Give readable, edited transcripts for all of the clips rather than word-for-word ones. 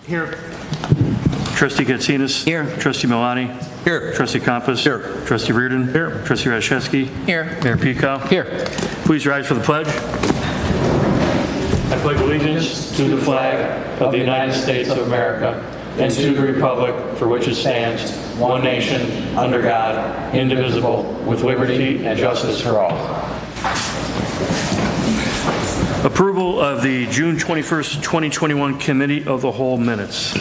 Here. Trustee Katsinas. Here. Trustee Milani. Here. Trustee Compass. Here. Trustee Reardon. Here. Trustee Rashevsky. Here. Mayor Pico. Here. Please rise for the pledge. I pledge allegiance to the flag of the United States of America and to the republic for which it stands, one nation, under God, indivisible, with liberty and justice for all. Approval of the June 21st, 2021 Committee of the Whole minutes.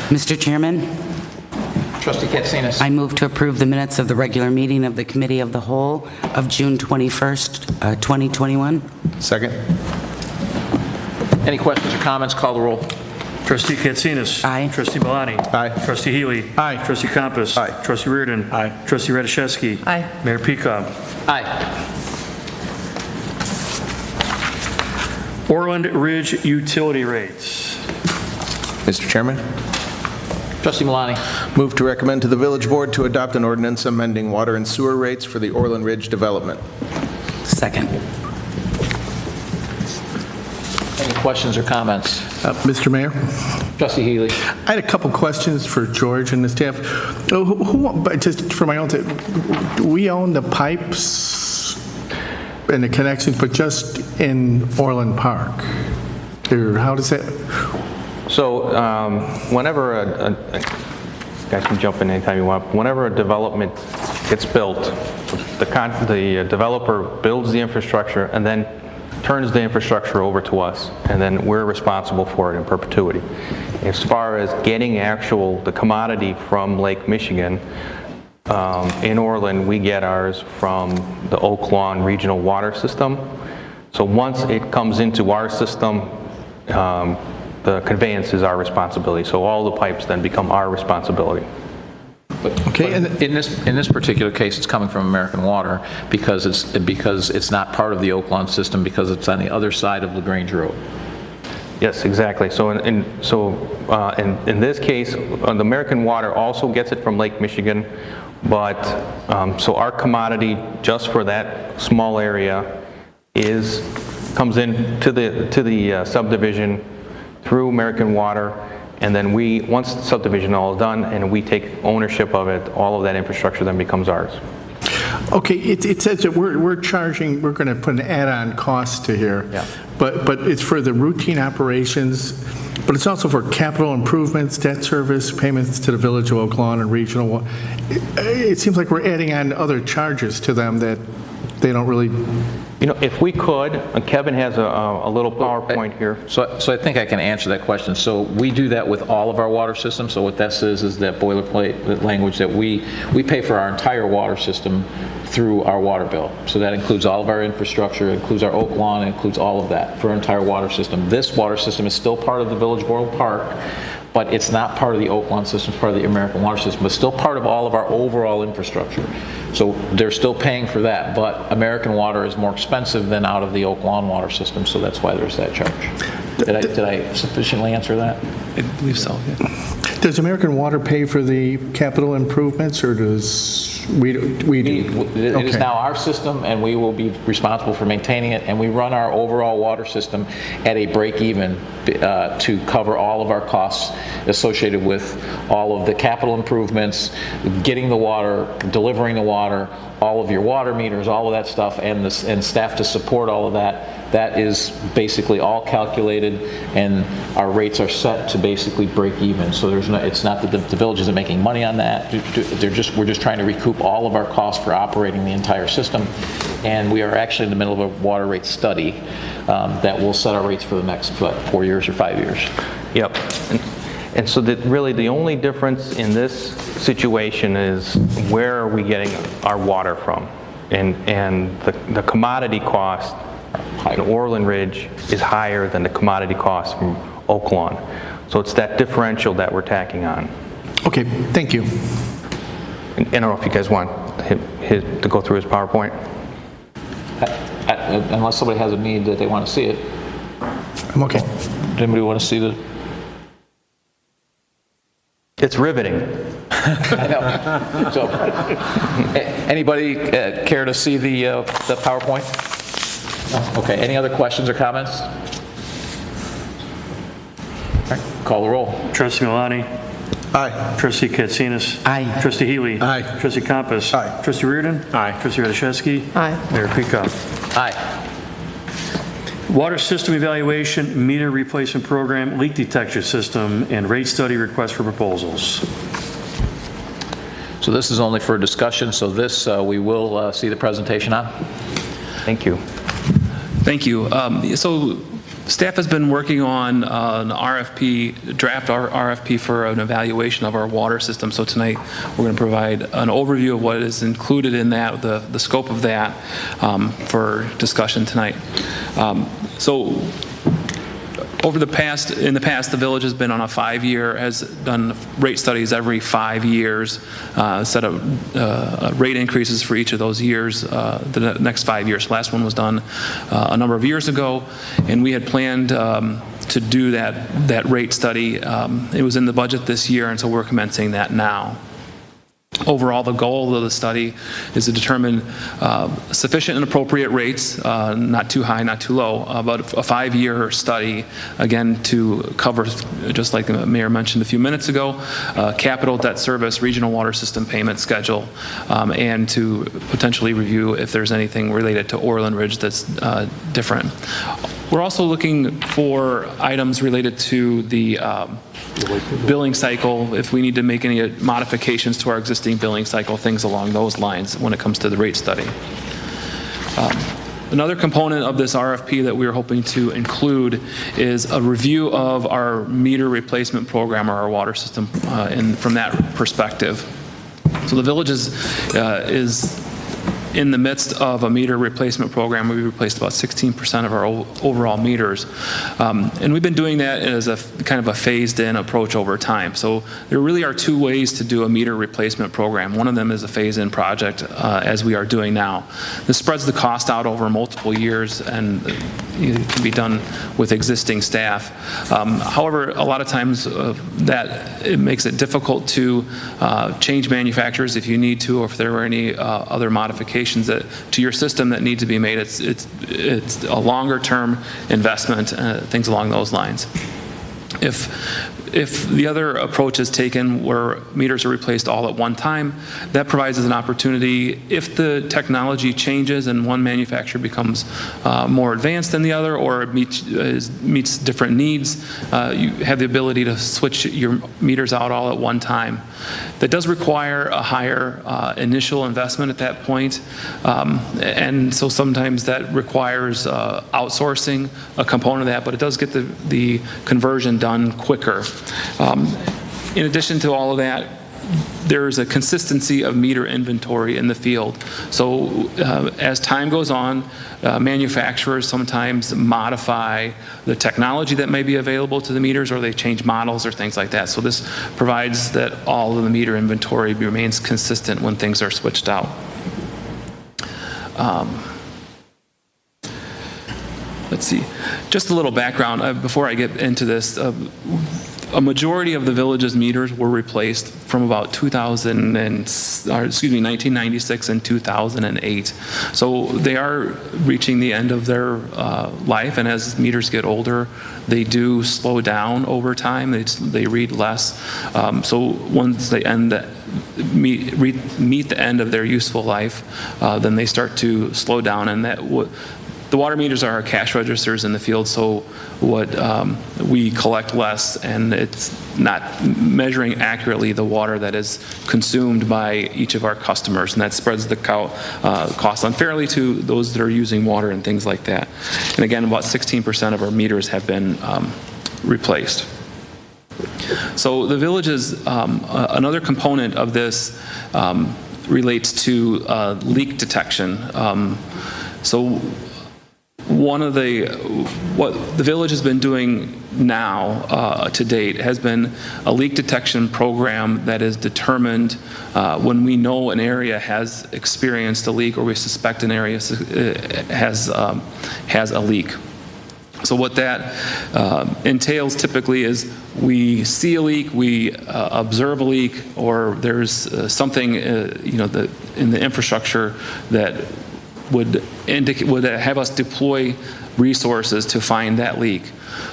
Mr. Chairman, Trustee Katsinas. I move to approve the minutes of the regular meeting of the Committee of the Whole of June 21st, 2021. Second. Any questions or comments? Call the roll. Trustee Katsinas. Aye. Trustee Milani. Aye. Trustee Healy. Aye. Trustee Compass. Aye. Trustee Reardon. Aye. Trustee Rashevsky. Aye. Mayor Pico. Aye. Orland Ridge utility rates. Mr. Chairman, Trustee Milani. move to recommend to the Village Board to adopt an ordinance amending water and sewer rates for the Orland Ridge development. Second. Any questions or comments? Mr. Mayor, Trustee Healy. I had a couple questions for George and the staff. But just for my own, do we own the pipes and the connections, but just in Orland Park? Or how does that? So whenever you guys can jump in anytime you want. Whenever a development gets built, the developer builds the infrastructure and then turns the infrastructure over to us, and then we're responsible for it in perpetuity. As far as getting the commodity from Lake Michigan, in Orland, we get ours from the Oak Lawn Regional Water System. So once it comes into our system, the conveyance is our responsibility. So all the pipes then become our responsibility. Okay, and In this particular case, it's coming from American Water because it's not part of the Oak Lawn system because it's on the other side of LaGrange Road. Yes, exactly. So in this case, the American Water also gets it from Lake Michigan, but so our commodity just for that small area comes in to the subdivision through American Water, and then once the subdivision all is done and we take ownership of it, all of that infrastructure then becomes ours. okay, it says that we're going to put an add-on cost to here. Yeah. But it's for the routine operations, but it's also for capital improvements, debt service, payments to the Village of Oak Lawn and regional. It seems like we're adding on other charges to them that they don't really. You know, if we could, Kevin has a little PowerPoint here. So I think I can answer that question. So we do that with all of our water systems. So what that says is that boilerplate language that we pay for our entire water system through our water bill. So that includes all of our infrastructure, includes our Oak Lawn, includes all of that for our entire water system. This water system is still part of the Village Board Park, but it's not part of the Oak Lawn system, it's part of the American Water System, but still part of all of our overall infrastructure. So they're still paying for that, but American Water is more expensive than out of the Oak Lawn water system, so that's why there's that charge. Did I sufficiently answer that? I believe so, yeah. Does American Water pay for the capital improvements, or does we do? It is Okay. now our system, and we will be responsible for maintaining it, and we run our overall water system at a break-even to cover all of our costs associated with all of the capital improvements, getting the water, delivering the water, all of your water meters, all of that stuff, and staff to support all of that. That is basically all calculated, and our rates are set to basically break even. So it's not that the village isn't making money on that. We're just trying to recoup all of our costs for operating the entire system. And we are actually in the middle of a water rate study that will set our rates for the next 4 years or 5 years. Yep. And so really the only difference in this situation is where are we getting our water from? And the commodity cost in Orland Ridge is higher than the commodity cost from Oak Lawn. So it's that differential that we're tacking on. Okay, thank you. And I don't know if you guys want to go through his PowerPoint. Unless somebody has a need that they want to see it. I'm okay. Does anybody want to see the? It's riveting. I know. So, anybody care to see the PowerPoint? No? Okay. Any other questions or comments? Call the roll. Trustee Milani. Aye. Trustee Katsinas. Aye. Trustee Healy. Aye. Trustee Compass. Aye. Trustee Reardon. Aye. Trustee Radiszewski. Aye. Mayor Pika. Aye. Water system evaluation, meter replacement program, leak detection system, and rate study request for proposals. So this is only for discussion, so this we will see the presentation on. Thank you. Thank you. So staff has been working on an RFP, draft RFP for an evaluation of our water system. So tonight we're going to provide an overview of what is included in that, the scope of that for discussion tonight. So in the past, the village has been on a 5-year, has done rate studies every 5 years, set up rate increases for each of those years, the next 5 years. The last one was done a number of years ago, and we had planned to do that rate study. It was in the budget this year, and so we're commencing that now. Overall, the goal of the study is to determine sufficient and appropriate rates, not too high, not too low, but a 5-year study, again, to cover, just like the mayor mentioned a few minutes ago, capital debt service, regional water system payment schedule, and to potentially review if there's anything related to Orland Ridge that's different. We're also looking for items related to the billing cycle, if we need to make any modifications to our existing billing cycle, things along those lines when it comes to the rate study. Another component of this RFP that we're hoping to include is a review of our meter replacement program or our water system from that perspective. So the village is in the midst of a meter replacement program. We replaced about 16% of our overall meters. And we've been doing that as a kind of a phased-in approach over time. So there really are 2 ways to do a meter replacement program. One of them is a phase-in project, as we are doing now. This spreads the cost out over multiple years, and it can be done with existing staff. However, a lot of times it makes it difficult to change manufacturers if you need to, or if there are any other modifications to your system that need to be made. It's a longer term investment, things along those lines. If the other approach is taken where meters are replaced all at one time, that provides us an opportunity, if the technology changes and one manufacturer becomes more advanced than the other, or it meets different needs, you have the ability to switch your meters out all at one time. That does require a higher initial investment at that point, and so sometimes that requires outsourcing a component of that, but it does get the conversion done quicker. In addition to all of that, there's a consistency of meter inventory in the field. So as time goes on, manufacturers sometimes modify the technology that may be available to the meters, or they change models or things like that. So this provides that all of the meter inventory remains consistent when things are switched out. Let's see, just a little background before I get into this. A majority of the village's meters were replaced from about 1996 and 2008. So they are reaching the end of their life, and as meters get older, they do slow down over time. They read less. So once they meet the end of their useful life, then they start to slow down, and the water meters are our cash registers in the field, so we collect less, and it's not measuring accurately the water that is consumed by each of our customers, and that spreads the cost unfairly to those that are using water and things like that. And again, about 16% of our meters have been replaced. So the village's another component of this relates to leak detection. So what the village has been doing now to date has been a leak detection program that is determined when we know an area has experienced a leak, or we suspect an area has a leak. So what that entails typically is we see a leak, we observe a leak, or there's something in the infrastructure that would have us deploy resources to find that leak.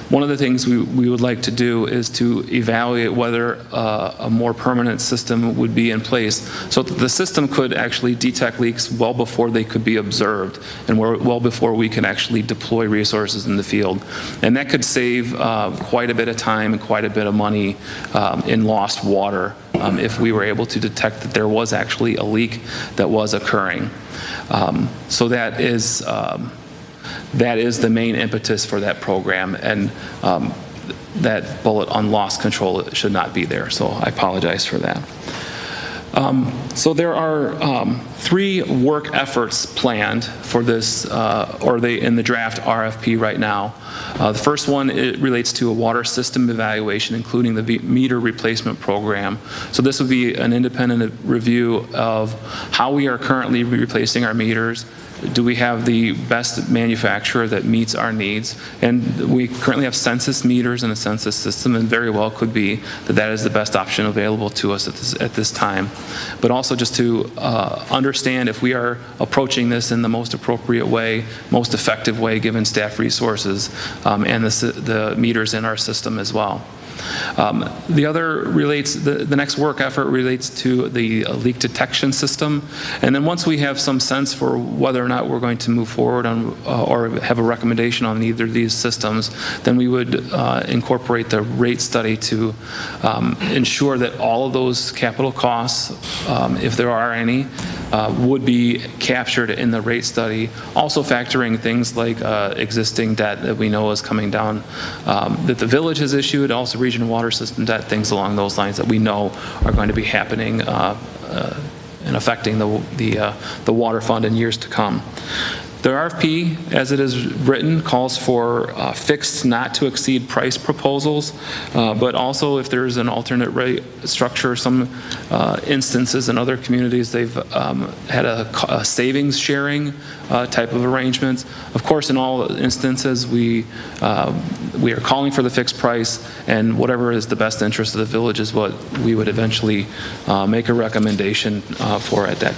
One of the things we would like to do is to evaluate whether a more permanent system would be in place so that the system could actually detect leaks well before they could be observed and well before we can actually deploy resources in the field. And that could save quite a bit of time and quite a bit of money in lost water if we were able to detect that there was actually a leak that was occurring. So that is the main impetus for that program, and that bullet on loss control should not be there, so I apologize for that. So there are 3 work efforts planned for this, in the draft RFP right now. The first one, it relates to a water system evaluation, including the meter replacement program. So this would be an independent review of how we are currently replacing our meters. Do we have the best manufacturer that meets our needs? And we currently have census meters and a census system, and very well could be that that is the best option available to us at this time. But also just to understand if we are approaching this in the most appropriate way, most effective way, given staff resources and the meters in our system as well. The next work effort relates to the leak detection system. And then once we have some sense for whether or not we're going to move forward on or have a recommendation on either of these systems, then we would incorporate the rate study to ensure that all of those capital costs, if there are any, would be captured in the rate study, also factoring things like existing debt that we know is coming down, that the village has issued, also regional water system debt, things along those lines that we know are going to be happening and affecting the water fund in years to come. The RFP, as it is written, calls for fixed not to exceed price proposals, but also if there's an alternate rate structure, some instances in other communities, they've had a savings sharing type of arrangements. Of course, in all instances, we are calling for the fixed price, and whatever is the best interest of the village is what we would eventually make a recommendation for at that,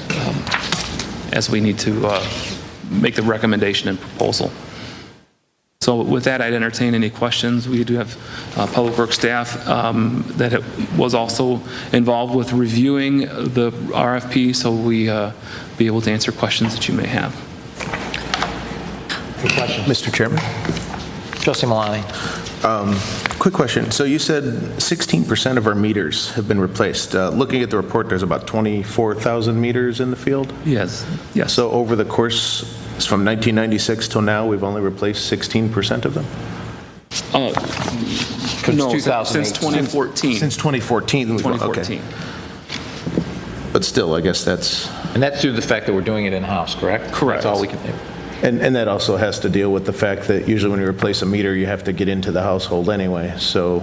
as we need to make the recommendation and proposal. So with that, I'd entertain any questions. We do have Public Works staff that was also involved with reviewing the RFP, so we be able to answer questions that you may have. Any questions? Mr. Chairman? Trustee Malani. Quick question. So you said 16% of our meters have been replaced. Looking at the report, there's about 24,000 meters in the field? Yes. Yes. So over the course, from 1996 till now, we've only replaced 16% of them? No, since 2014. Since 2014. 2014. Okay. But still, I guess that's... And that's due to the fact that we're doing it in-house, correct? Correct. That's all we can do. And that also has to deal with the fact that usually when you replace a meter, you have to get into the household anyway, so...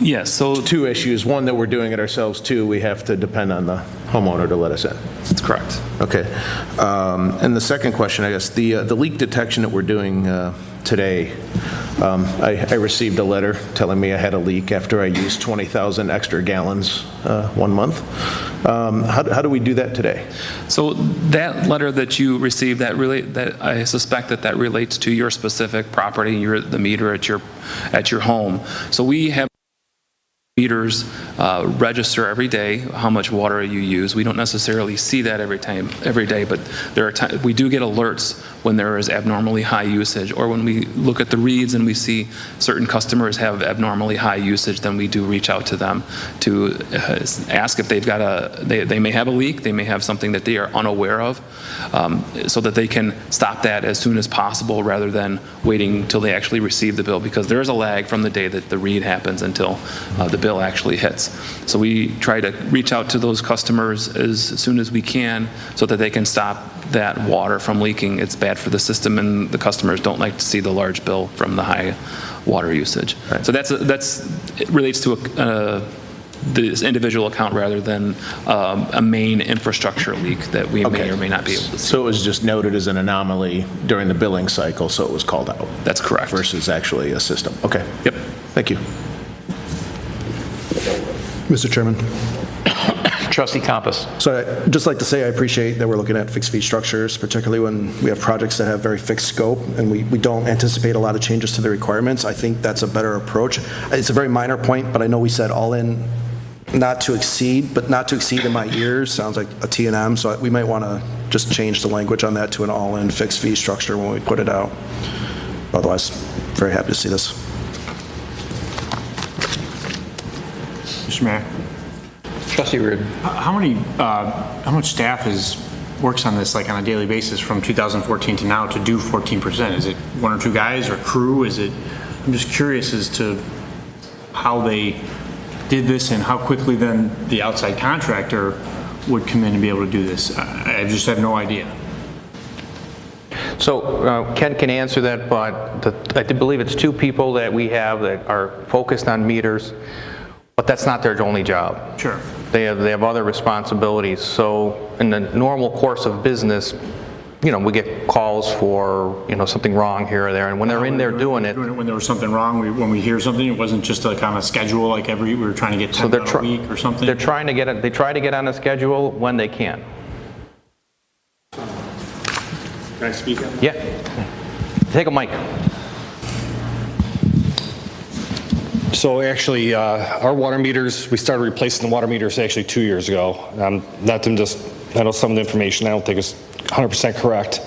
Yes, so... 2 issues. One, that we're doing it ourselves. 2, we have to depend on the homeowner to let us in. That's correct. Okay. And the second question, I guess, the leak detection that we're doing today, I received a letter telling me I had a leak after I used 20,000 extra gallons 1 month. How do we do that today? So that letter that you received, that I suspect that relates to your specific property, the meter at your home. So we have meters register every day how much water you use. We don't necessarily see that every day, but there are we do get alerts when there is abnormally high usage, or when we look at the reads and we see certain customers have abnormally high usage, then we do reach out to them to ask if they've got they may have a leak, they may have something that they are unaware of, so that they can stop that as soon as possible rather than waiting until they actually receive the bill, because there is a lag from the day that the read happens until the bill actually hits. So we try to reach out to those customers as soon as we can so that they can stop that water from leaking. It's bad for the system, and the customers don't like to see the large bill from the high water usage. Right. So it relates to this individual account rather than a main infrastructure leak that we may or may not be able to see. So it was just noted as an anomaly during the billing cycle, so it was called out? That's correct. Versus actually a system. Okay. Yep. Thank you. Mr. Chairman. Trustee Compass. So I'd just like to say I appreciate that we're looking at fixed fee structures, particularly when we have projects that have very fixed scope and we don't anticipate a lot of changes to the requirements. I think that's a better approach. It's a very minor point, but I know we said all in not to exceed, but not to exceed in my ears sounds like a T&M, so we might want to just change the language on that to an all-in fixed fee structure when we put it out. Otherwise, very happy to see this. Mr. Mayor. Trustee Reardon. How much staff works on this like on a daily basis from 2014 to now to do 14%? Is it one or two guys or crew? I'm just curious as to how they did this and how quickly then the outside contractor would come in and be able to do this. I just have no idea. So Ken can answer that, but I believe it's 2 people that we have that are focused on meters, but that's not their only job. Sure. They have other responsibilities. So in the normal course of business, we get calls for, something wrong here or there, and when they're in there doing it. When there was something wrong, when we hear something, it wasn't just like on a schedule, like we were trying to get 10 done a week or something? They're trying to they try to get on a schedule when they can. Can I speak on that? Yeah. Take a mic. So actually, our water meters, we started replacing the water meters actually 2 years ago. I know some of the information I don't think is 100% correct.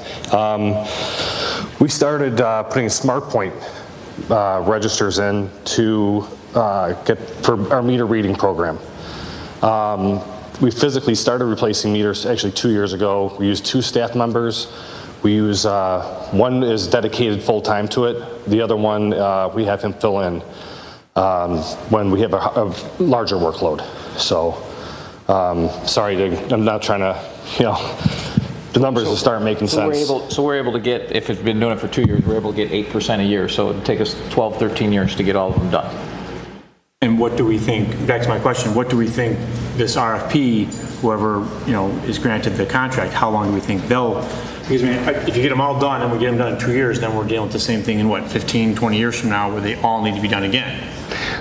We started putting smart point registers in to get for our meter reading program. We physically started replacing meters actually 2 years ago. We used 2 staff members. We use, one is dedicated full-time to it. The other one, we have him fill in when we have a larger workload. So, I'm not trying to, the numbers will start making sense. So we're able to get, if it's been doing it for 2 years, we're able to get 8% a year. So it'd take us 12, 13 years to get all of them done. And what do we think, back to my question, what do we think this RFP, whoever, is granted the contract, how long do we think they'll, because if you get them all done and we get them done in 2 years, then we're dealing with the same thing in 15, 20 years from now where they all need to be done again.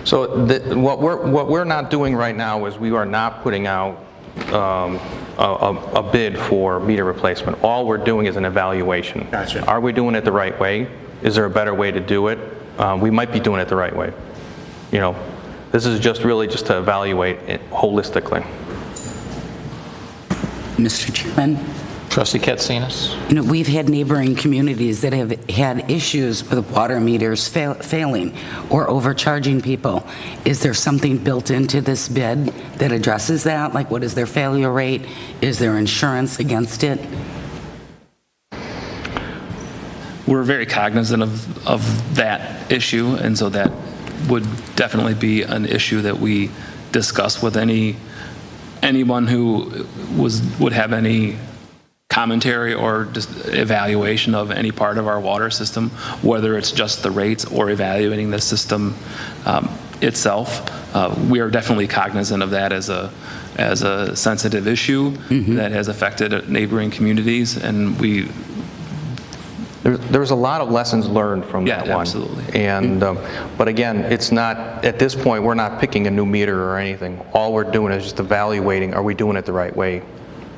So what we're not doing right now is we are not putting out a bid for meter replacement. All we're doing is an evaluation. Gotcha. Are we doing it the right way? Is there a better way to do it? We might be doing it the right way. This is really just to evaluate it holistically. Mr. Chairman? Trustee Katsinas. We've had neighboring communities that have had issues with water meters failing or overcharging people. Is there something built into this bid that addresses that? Like, what is their failure rate? Is there insurance against it? We're very cognizant of that issue, and so that would definitely be an issue that we discuss with anyone who would have any commentary or just evaluation of any part of our water system, whether it's just the rates or evaluating the system itself. We are definitely cognizant of that as a sensitive issue that has affected neighboring communities, and There's a lot of lessons learned from that one. Absolutely. And, but again, it's not, at this point, we're not picking a new meter or anything. All we're doing is just evaluating, are we doing it the right way?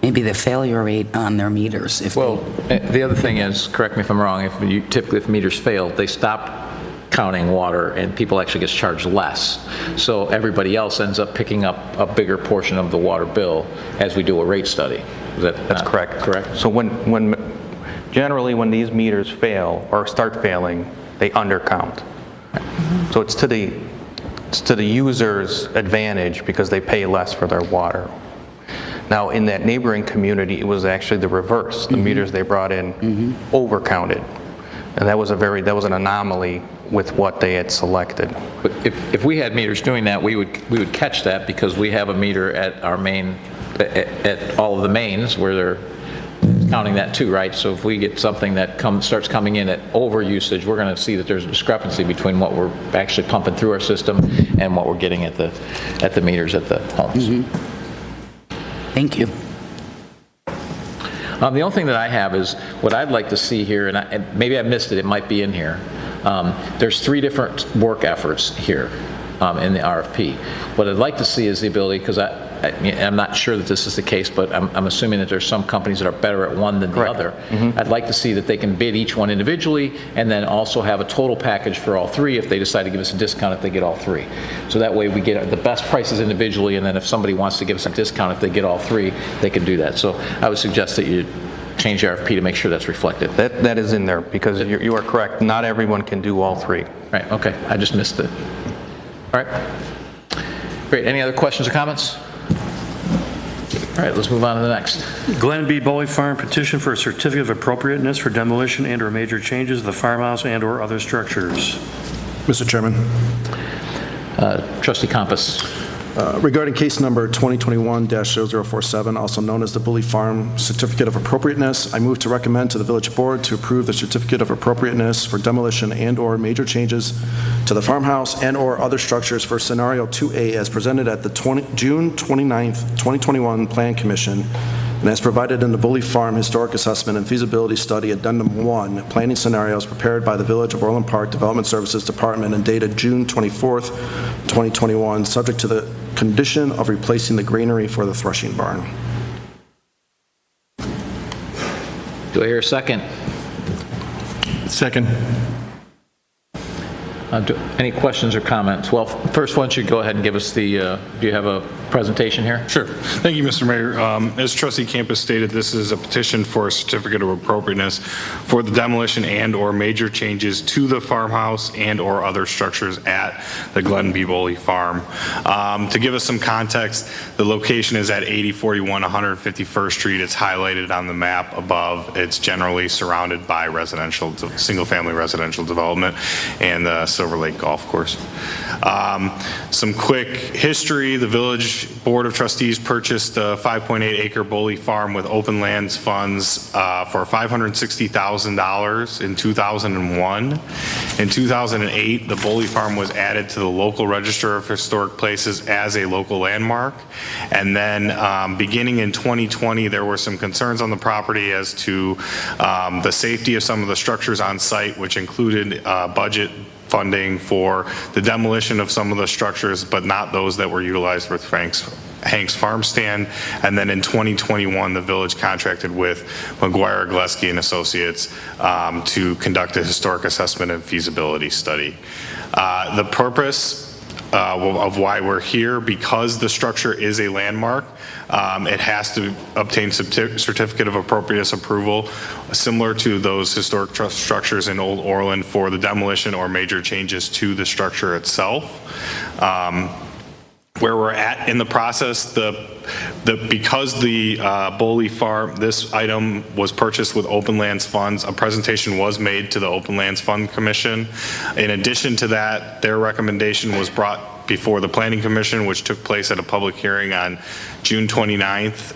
Maybe the failure rate on their meters. The other thing is, correct me if I'm wrong, if meters fail, they stop counting water and people actually get charged less. So everybody else ends up picking up a bigger portion of the water bill as we do a rate study. That's correct. Correct? So generally when these meters fail or start failing, they undercount. So it's to the user's advantage because they pay less for their water. Now, in that neighboring community, it was actually the reverse. The meters they brought in overcounted. And that was an anomaly with what they had selected. But if we had meters doing that, we would catch that because we have a meter at our main, at all of the mains where they're counting that too, right? So if we get something that starts coming in at over usage, we're going to see that there's a discrepancy between what we're actually pumping through our system and what we're getting at the meters at the homes. Thank you. The only thing that I have is what I'd like to see here, and maybe I missed it, it might be in here. There's 3 different work efforts here in the RFP. What I'd like to see is the ability, because I'm not sure that this is the case, but I'm assuming that there's some companies that are better at one than the other. I'd like to see that they can bid each one individually and then also have a total package for all three if they decide to give us a discount if they get all three. So that way we get the best prices individually, and then if somebody wants to give us a discount if they get all three, they can do that. So I would suggest that you change the RFP to make sure that's reflected. That is in there, because you are correct. Not everyone can do all three. Right, okay, I just missed it. All right. Great, any other questions or comments? All right, let's move on to the next. Glen B. Boley Farm petition for a certificate of appropriateness for demolition and/or major changes of the farmhouse and/or other structures. Mr. Chairman. Trustee Compass. Regarding case number 2021-0047, also known as the Bully Farm Certificate of Appropriateness, I move to recommend to the Village Board to approve the Certificate of Appropriateness for demolition and/or major changes to the farmhouse and/or other structures for Scenario 2A as presented at the June 29th, 2021 Plan Commission and as provided in the Bully Farm Historic Assessment and Feasibility Study Addendum 1, planning scenarios prepared by the Village of Orland Park Development Services Department and dated June 24th, 2021, subject to the condition of replacing the granary for the threshing barn. Do I hear a second? Second. Any questions or comments? Well, first, why don't you go ahead and give us the, do you have a presentation here? Sure. Thank you, Mr. Mayor. As Trustee Campus stated, this is a petition for a certificate of appropriateness for the demolition and/or major changes to the farmhouse and/or other structures at the Glen B. Boley Farm. To give us some context, the location is at 8041 151st Street. It's highlighted on the map above. It's generally surrounded by residential, single-family residential development and the Silver Lake Golf Course. Some quick history. The Village Board of Trustees purchased a 5.8-acre Boley Farm with open lands funds for $560,000 in 2001. In 2008, the Boley Farm was added to the local Register of Historic Places as a local landmark. And then beginning in 2020, there were some concerns on the property as to the safety of some of the structures on site, which included budget funding for the demolition of some of the structures, but not those that were utilized for Hank's Farm Stand. And then in 2021, the village contracted with McGuire, Gillespie and Associates to conduct a historic assessment and feasibility study. The purpose of why we're here, because the structure is a landmark, it has to obtain certificate of appropriateness approval similar to those historic structures in Old Orland for the demolition or major changes to the structure itself. Where we're at in the process, because the Boley Farm, this item was purchased with Open Lands funds, a presentation was made to the Open Lands Fund Commission. In addition to that, their recommendation was brought before the Planning Commission, which took place at a public hearing on June 29th,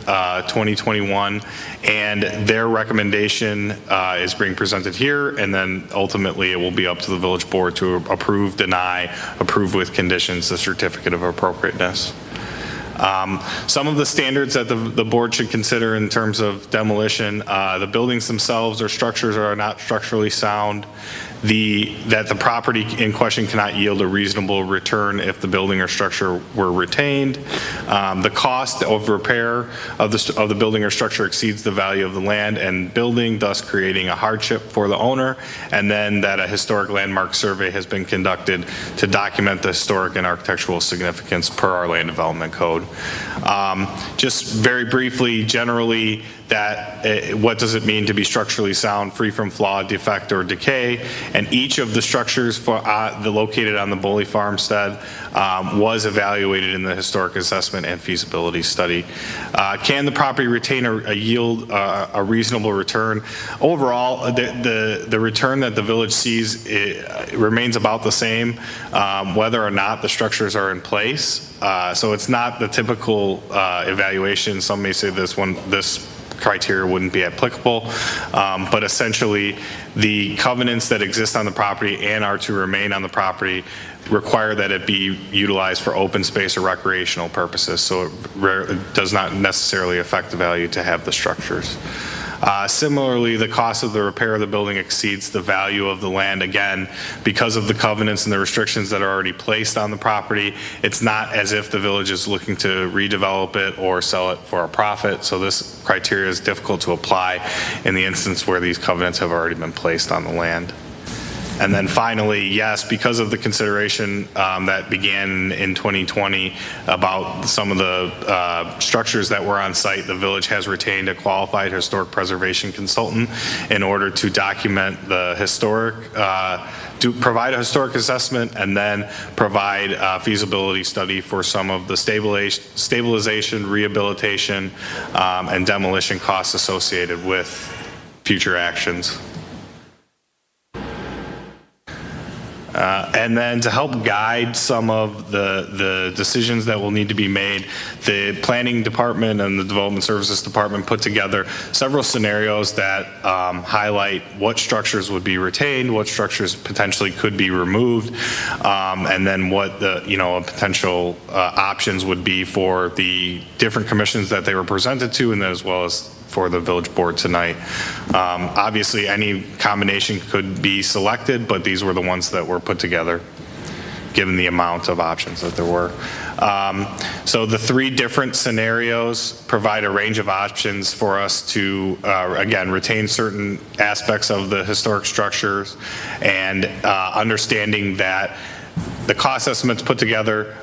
2021, and their recommendation is being presented here, and then ultimately it will be up to the Village Board to approve, deny, approve with conditions the certificate of appropriateness. Some of the standards that the board should consider in terms of demolition, the buildings themselves or structures are not structurally sound, that the property in question cannot yield a reasonable return if the building or structure were retained, the cost of repair of the building or structure exceeds the value of the land and building, thus creating a hardship for the owner, and then that a historic landmark survey has been conducted to document the historic and architectural significance per our land development code. Just very briefly, generally, what does it mean to be structurally sound, free from flaw, defect, or decay? And each of the structures located on the Boley Farmstead was evaluated in the historic assessment and feasibility study. Can the property retain a yield, a reasonable return? Overall, the return that the village sees remains about the same, whether or not the structures are in place. So it's not the typical evaluation. Some may say this criteria wouldn't be applicable, but essentially the covenants that exist on the property and are to remain on the property require that it be utilized for open space or recreational purposes, so it does not necessarily affect the value to have the structures. Similarly, the cost of the repair of the building exceeds the value of the land. Again, because of the covenants and the restrictions that are already placed on the property, it's not as if the village is looking to redevelop it or sell it for a profit. So this criteria is difficult to apply in the instance where these covenants have already been placed on the land. And then finally, yes, because of the consideration that began in 2020 about some of the structures that were on site, the village has retained a qualified historic preservation consultant in order to document the historic, to provide a historic assessment and then provide a feasibility study for some of the stabilization, rehabilitation, and demolition costs associated with future actions. And then to help guide some of the decisions that will need to be made, the planning department and the development services department put together several scenarios that highlight what structures would be retained, what structures potentially could be removed, and then what the potential options would be for the different commissions that they were presented to, and then as well as for the village board tonight. Obviously, any combination could be selected, but these were the ones that were put together, given the amount of options that there were. So the three different scenarios provide a range of options for us to, again, retain certain aspects of the historic structures, and understanding that the cost estimates put together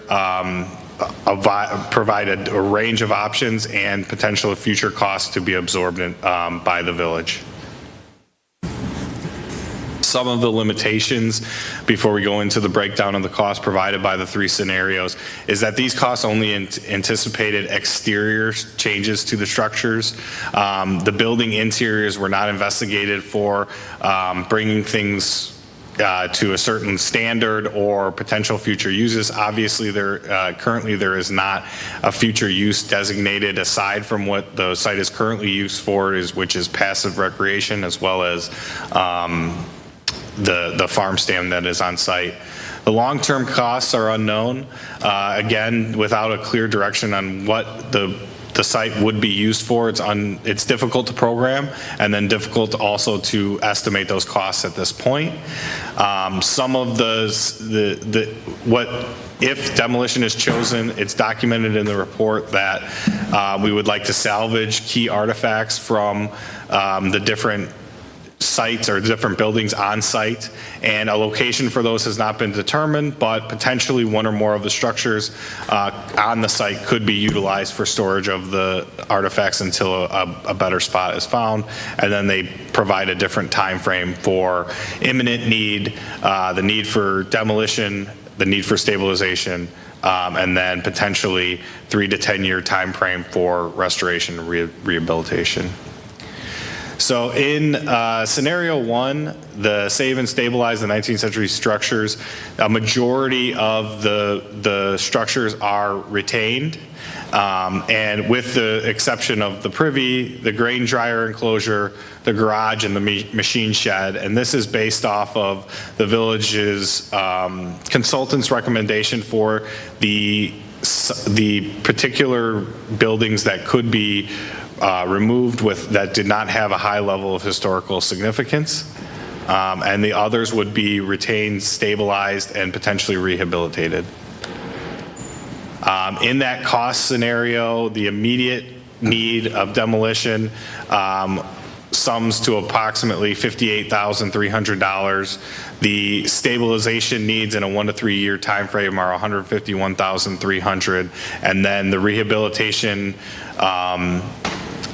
provide a range of options and potential future costs to be absorbed by the village. Some of the limitations, before we go into the breakdown of the cost provided by the three scenarios, is that these costs only anticipated exterior changes to the structures. The building interiors were not investigated for bringing things to a certain standard or potential future uses. Obviously, currently there is not a future use designated aside from what the site is currently used for, which is passive recreation, as well as the farm stand that is on site. The long-term costs are unknown, again, without a clear direction on what the site would be used for. It's difficult to program, and then difficult also to estimate those costs at this point. Some of if demolition is chosen, it's documented in the report that we would like to salvage key artifacts from the different sites or different buildings on site, and a location for those has not been determined, but potentially one or more of the structures on the site could be utilized for storage of the artifacts until a better spot is found. And then they provide a different time frame for imminent need, the need for demolition, the need for stabilization, and then potentially 3 to 10 year time frame for restoration and rehabilitation. So in scenario one, the save and stabilize the 19th century structures, a majority of the structures are retained, and with the exception of the privy, the grain dryer enclosure, the garage, and the machine shed. And this is based off of the village's consultant's recommendation for the particular buildings that could be removed that did not have a high level of historical significance, and the others would be retained, stabilized, and potentially rehabilitated. In that cost scenario, the immediate need of demolition sums to approximately $58,300. The stabilization needs in a 1 to 3 year time frame are $151,300, and then the rehabilitation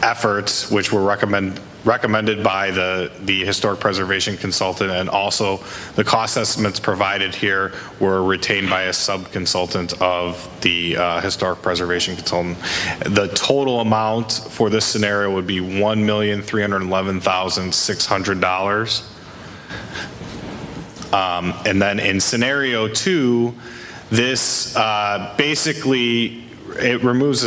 efforts, which were recommended by the historic preservation consultant, and also the cost estimates provided here were retained by a sub-consultant of the historic preservation consultant. The total amount for this scenario would be $1,311,600. And then in scenario two, this basically, it removes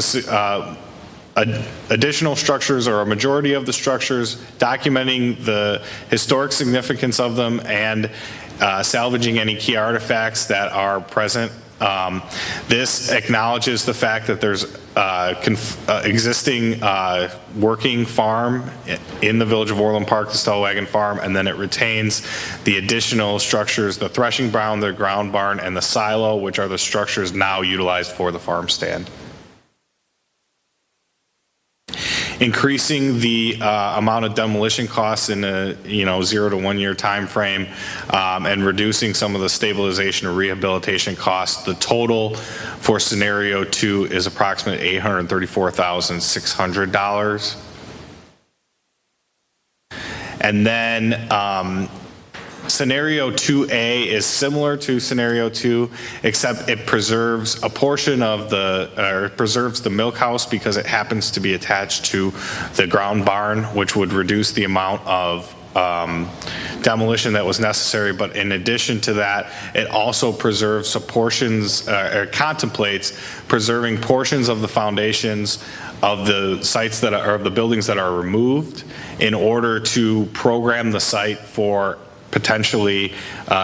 additional structures, or a majority of the structures, documenting the historic significance of them, and salvaging any key artifacts that are present. This acknowledges the fact that there's existing working farm in the village of Orland Park, the Stellwagen Farm, and then it retains the additional structures, the threshing barn, the ground barn, and the silo, which are the structures now utilized for the farm stand. Increasing the amount of demolition costs in a 0 to 1 year time frame, and reducing some of the stabilization or rehabilitation costs. The total for scenario 2 is approximately $834,600. And then scenario 2A is similar to scenario 2, except it preserves a portion of preserves the milk house because it happens to be attached to the ground barn, which would reduce the amount of demolition that was necessary. But in addition to that, it also preserves portions, or contemplates preserving portions of the foundations of the sites that are, of the buildings that are removed, in order to program the site for potentially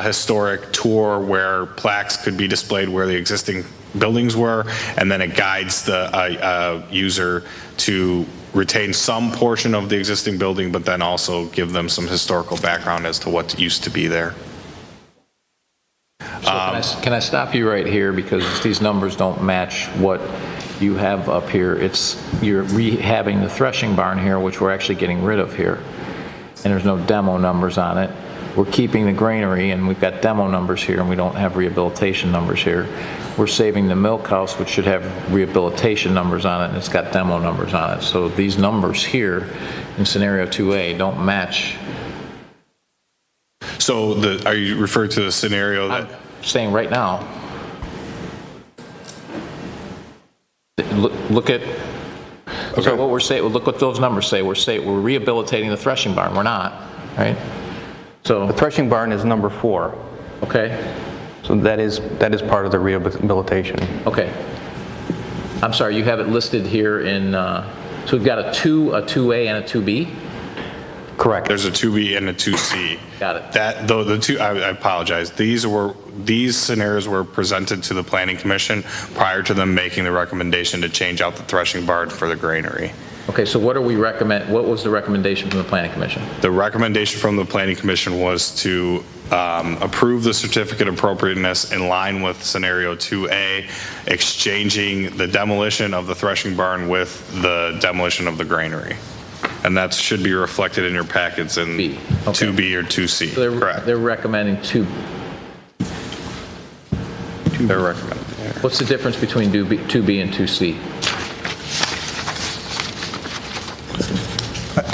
historic tour where plaques could be displayed where the existing buildings were, and then it guides the user to retain some portion of the existing building, but then also give them some historical background as to what used to be there. So can I stop you right here, because these numbers don't match what you have up here. You're rehabbing the threshing barn here, which we're actually getting rid of here, and there's no demo numbers on it. We're keeping the granary, and we've got demo numbers here, and we don't have rehabilitation numbers here. We're saving the milk house, which should have rehabilitation numbers on it, and it's got demo numbers on it. So these numbers here in scenario 2A don't match. So are you referring to the scenario that? I'm saying right now, look at, okay. So what we're saying, look what those numbers say. We're rehabilitating the threshing barn. We're not, right? So The threshing barn is number 4. okay. So that is part of the rehabilitation. Okay. I'm sorry, you have it listed here in, so we've got a 2A, and a 2B? Correct. There's a 2B and a 2C. Got it. That, though, the two, I apologize. These scenarios were presented to the Planning Commission prior to them making the recommendation to change out the threshing barn for the granary. Okay, so what was the recommendation from the Planning Commission? The recommendation from the Planning Commission was to approve the certificate of appropriateness in line with scenario 2A, exchanging the demolition of the threshing barn with the demolition of the granary. And that should be reflected in your packets in B. Okay. 2B or 2C. So Correct. They're recommending 2. They're recommending. Yeah. What's the difference between 2B and 2C?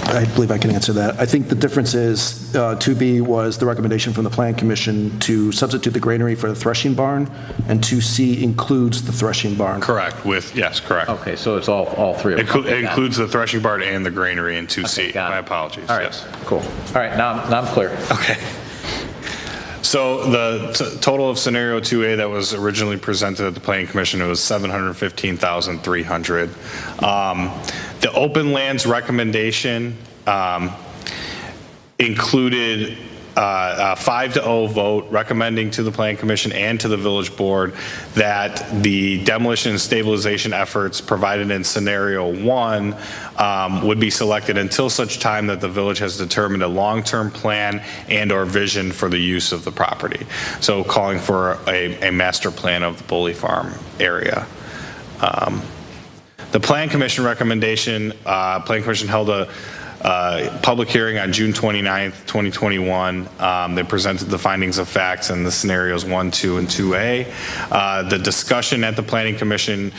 I believe I can answer that. I think the difference is 2B was the recommendation from the Plan Commission to substitute the granary for the threshing barn, and 2C includes the threshing barn. Correct. Yes, correct. Okay, so it's all three of them. It includes the threshing barn and the granary in 2C. Okay, got it. My apologies. All right, Yes. cool. All right, now I'm clear. Okay. So the total of scenario 2A that was originally presented at the Planning Commission, it was $715,300. The open lands recommendation included a 5-0 vote recommending to the Planning Commission and to the Village Board that the demolition and stabilization efforts provided in scenario 1 would be selected until such time that the village has determined a long-term plan and or vision for the use of the property. So calling for a master plan of the Bully Farm area. The Plan Commission recommendation, Plan Commission held a public hearing on June 29th, 2021. They presented the findings of facts in the scenarios 1, 2, and 2A. The discussion at the Planning Commission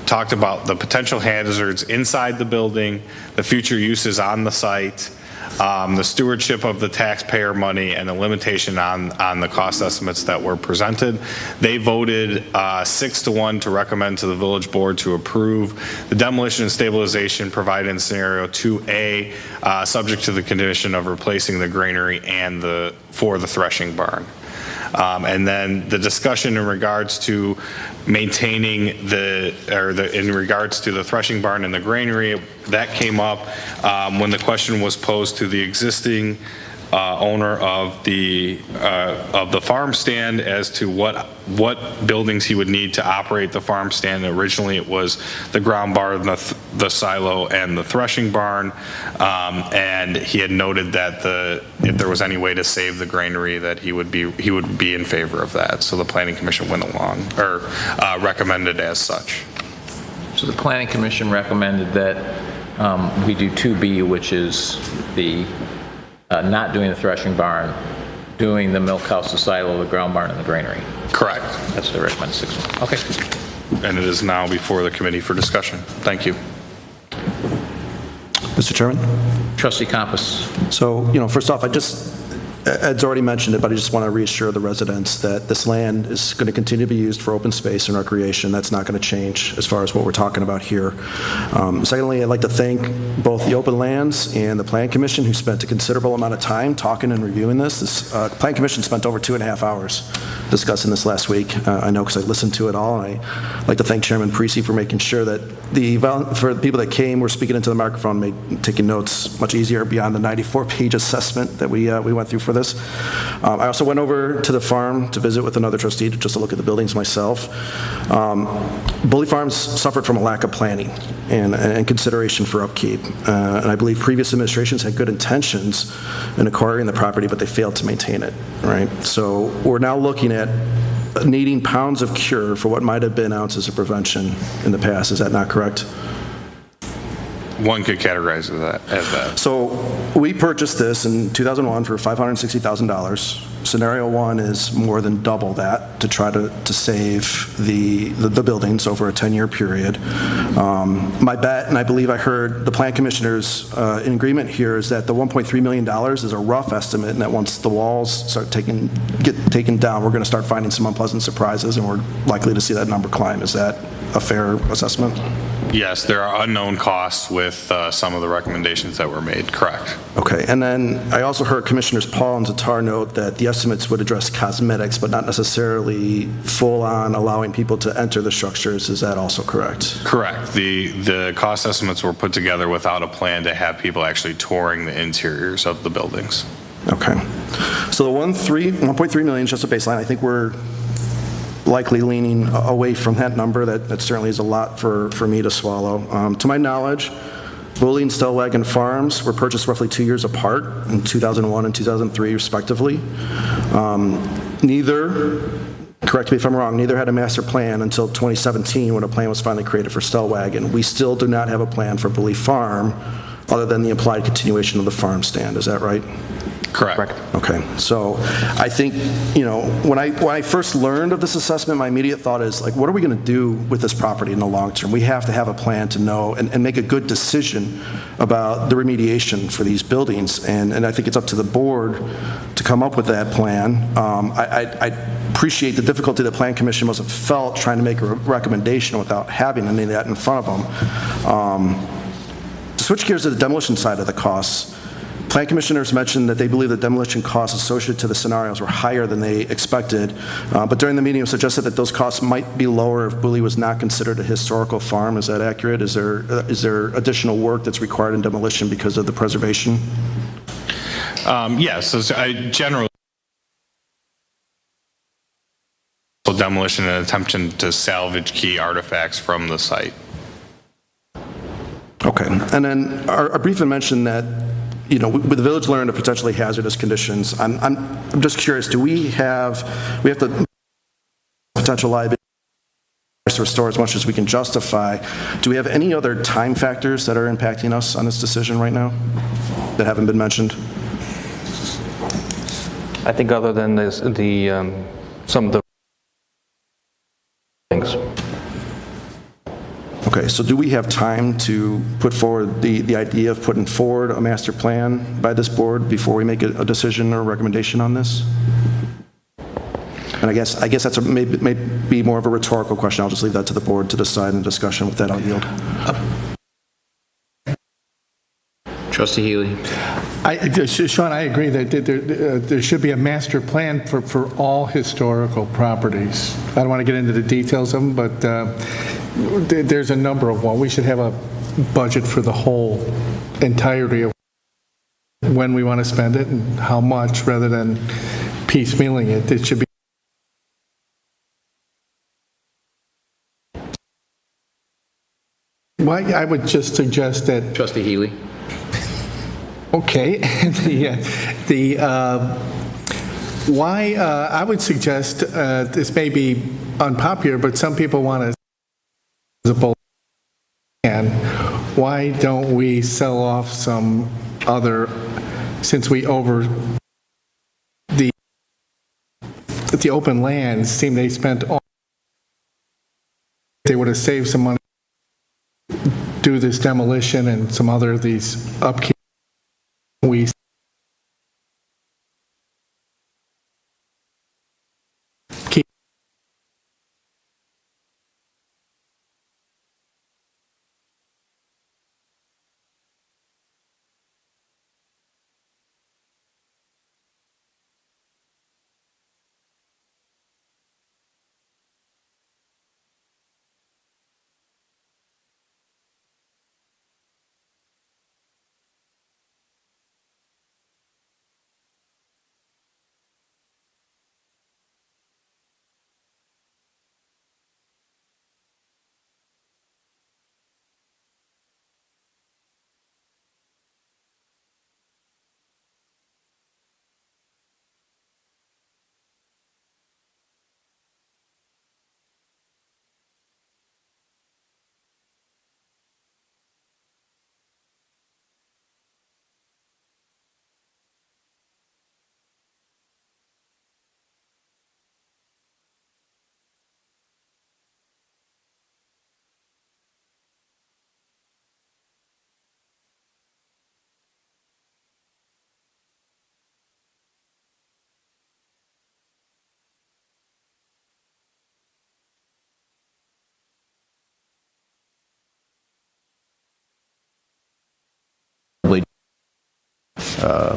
talked about the potential hazards inside the building, the future uses on the site, the stewardship of the taxpayer money, and the limitation on the cost estimates that were presented. They voted 6-1 to recommend to the Village Board to approve the demolition and stabilization provided in scenario 2A, subject to the condition of replacing the granary and for the threshing barn. And then the discussion in regards to maintaining in regards to the threshing barn and the granary, that came up when the question was posed to the existing owner of the farm stand as to what buildings he would need to operate the farm stand. Originally, it was the ground barn, the silo, and the threshing barn, and he had noted that if there was any way to save the granary, that he would be in favor of that. So the Planning Commission went along, or recommended as such. So the Planning Commission recommended that we do 2B, which is the not doing the threshing barn, doing the milk house, the silo, the ground barn, and the granary. Correct. That's the recommended 6. Okay. And it is now before the committee for discussion. Thank you. Mr. Chairman? Trustee Compass. So, first off, Ed's already mentioned it, but I just want to reassure the residents that this land is going to continue to be used for open space and recreation. That's not going to change as far as what we're talking about here. Secondly, I'd like to thank both the Open Lands and the Plan Commission, who spent a considerable amount of time talking and reviewing this. This Plan Commission spent over 2.5 hours discussing this last week. I know because I listened to it all, and I'd like to thank Chairman Parisi for making sure that for the people that came, were speaking into the microphone, taking notes much easier beyond the 94-page assessment that we went through for this. I also went over to the farm to visit with another trustee just to look at the buildings myself. Bully Farms suffered from a lack of planning and consideration for upkeep. And I believe previous administrations had good intentions in acquiring the property, but they failed to maintain it, right? So we're now looking at needing pounds of cure for what might have been ounces of prevention in the past. Is that not correct? One could categorize it as that. So we purchased this in 2001 for $560,000. Scenario one is more than double that to try to save the buildings over a 10-year period. My bet, and I believe I heard the Plan Commissioners in agreement here, is that the $1.3 million is a rough estimate, and that once the walls get taken down, we're going to start finding some unpleasant surprises, and we're likely to see that number climb. Is that a fair assessment? Yes, there are unknown costs with some of the recommendations that were made, correct. Okay, and then I also heard Commissioners Paul and Tatar note that the estimates would address cosmetics, but not necessarily full-on allowing people to enter the structures. Is that also correct? Correct. The cost estimates were put together without a plan to have people actually touring the interiors of the buildings. Okay. So the 1.3 million is just a baseline. I think we're likely leaning away from that number. That certainly is a lot for me to swallow. To my knowledge, Bully and Stellwagen Farms were purchased roughly 2 years apart in 2001 and 2003, respectively. Neither, correct me if I'm wrong, neither had a master plan until 2017 when a plan was finally created for Stellwagen. We still do not have a plan for Bully Farm other than the implied continuation of the farm stand. Is that right? Correct. Okay, so I think, when I first learned of this assessment, my immediate thought is, what are we going to do with this property in the long term? We have to have a plan to know and make a good decision about the remediation for these buildings, and I think it's up to the board to come up with that plan. I appreciate the difficulty the Plan Commission must have felt trying to make a recommendation without having any of that in front of them. To switch gears to the demolition side of the costs, Plan Commissioners mentioned that they believe the demolition costs associated to the scenarios were higher than they expected, but during the meeting it suggested that those costs might be lower if Bully was not considered a historical farm. Is that accurate? Is there additional work that's required in demolition because of the preservation? Yes, so I generally demolition and attempt to salvage key artifacts from the site. Okay, and then our briefing mentioned that with the village learned of potentially hazardous conditions. I'm just curious, do we have the potential liability to restore as much as we can justify? Do we have any other time factors that are impacting us on this decision right now that haven't been mentioned? I think other than this, some of the things. Okay, so do we have time to put forward the idea of putting forward a master plan by this board before we make a decision or recommendation on this? And I guess that's may be more of a rhetorical question. I'll just leave that to the board to decide in discussion. With that, I'll yield. Trustee Healy. Sean, I agree that there should be a master plan for all historical properties. I don't want to get into the details of them, but there's a number of them. We should have a budget for the whole entirety of when we want to spend it and how much, rather than piecemealing it. It should be. Why, I would just suggest that. Trustee Healy? Okay, why, I would suggest, this may be unpopular, but some people want to, and why don't we sell off some other, since we the open lands, seem they spent all, they would have saved some money, do this demolition and some other of these upkeep. We keep.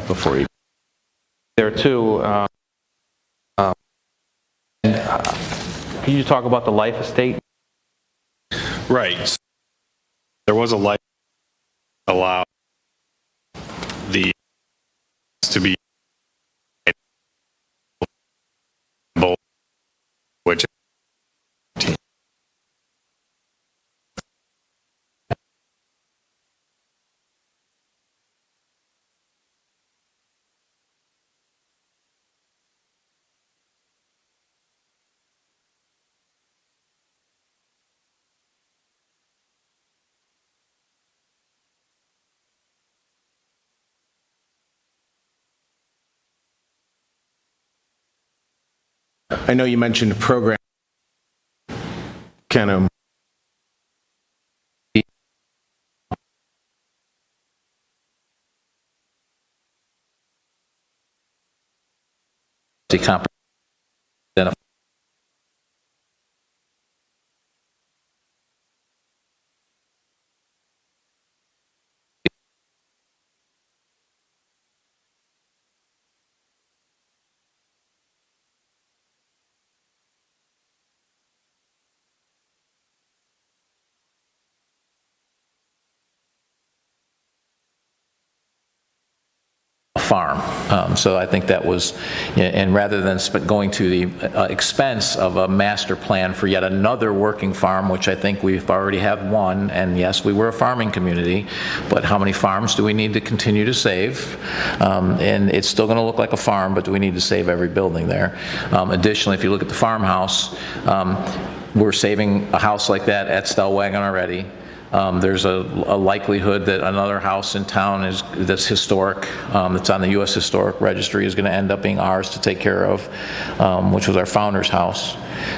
Before you. There are two. Can you talk about the life estate? Right. There was a life allow the to be which I know you mentioned program, kind of. farm. So I think that was, and rather than going to the expense of a master plan for yet another working farm, which I think we've already have one, and yes, we were a farming community, but how many farms do we need to continue to save? And it's still going to look like a farm, but do we need to save every building there? Additionally, if you look at the farmhouse, we're saving a house like that at Stellwagen already. There's a likelihood that another house in town that's historic, that's on the U.S. Historic Registry, is going to end up being ours to take care of, which was our founder's house.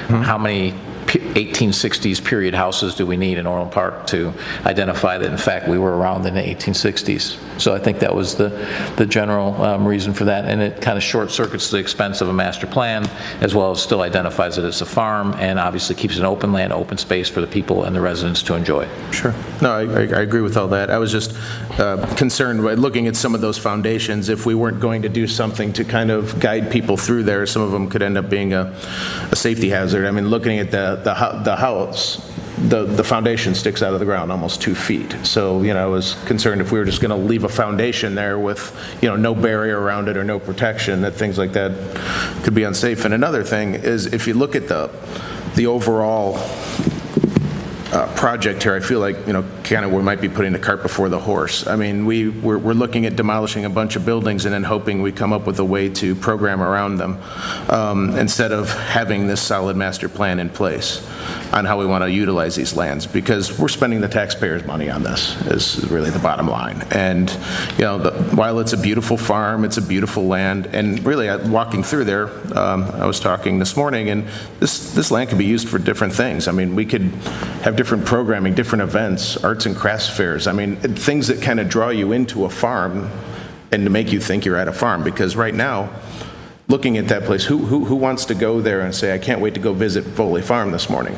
How many 1860s period houses do we need in Orland Park to identify that, in fact, we were around in the 1860s? So I think that was the general reason for that, and it kind of short circuits the expense of a master plan, as well as still identifies it as a farm, and obviously keeps an open land, open space for the people and the residents to enjoy. Sure. No, I agree with all that. I was just concerned by looking at some of those foundations. If we weren't going to do something to kind of guide people through there, some of them could end up being a safety hazard. I mean, looking at the house, the foundation sticks out of the ground almost 2 feet. So, I was concerned if we were just going to leave a foundation there with, no barrier around it or no protection, that things like that could be unsafe. And another thing is, if you look at the overall project here, I feel like, kind of we might be putting the cart before the horse. I mean, we're looking at demolishing a bunch of buildings and then hoping we come up with a way to program around them, instead of having this solid master plan in place on how we want to utilize these lands, because we're spending the taxpayers' money on this, is really the bottom line. And, while it's a beautiful farm, it's a beautiful land, and really, walking through there, I was talking this morning, and this land could be used for different things. I mean, we could have different programming, different events, arts and crafts fairs. I mean, things that kind of draw you into a farm and to make you think you're at a farm. Because right now, looking at that place, who wants to go there and say, I can't wait to go visit Foley Farm this morning?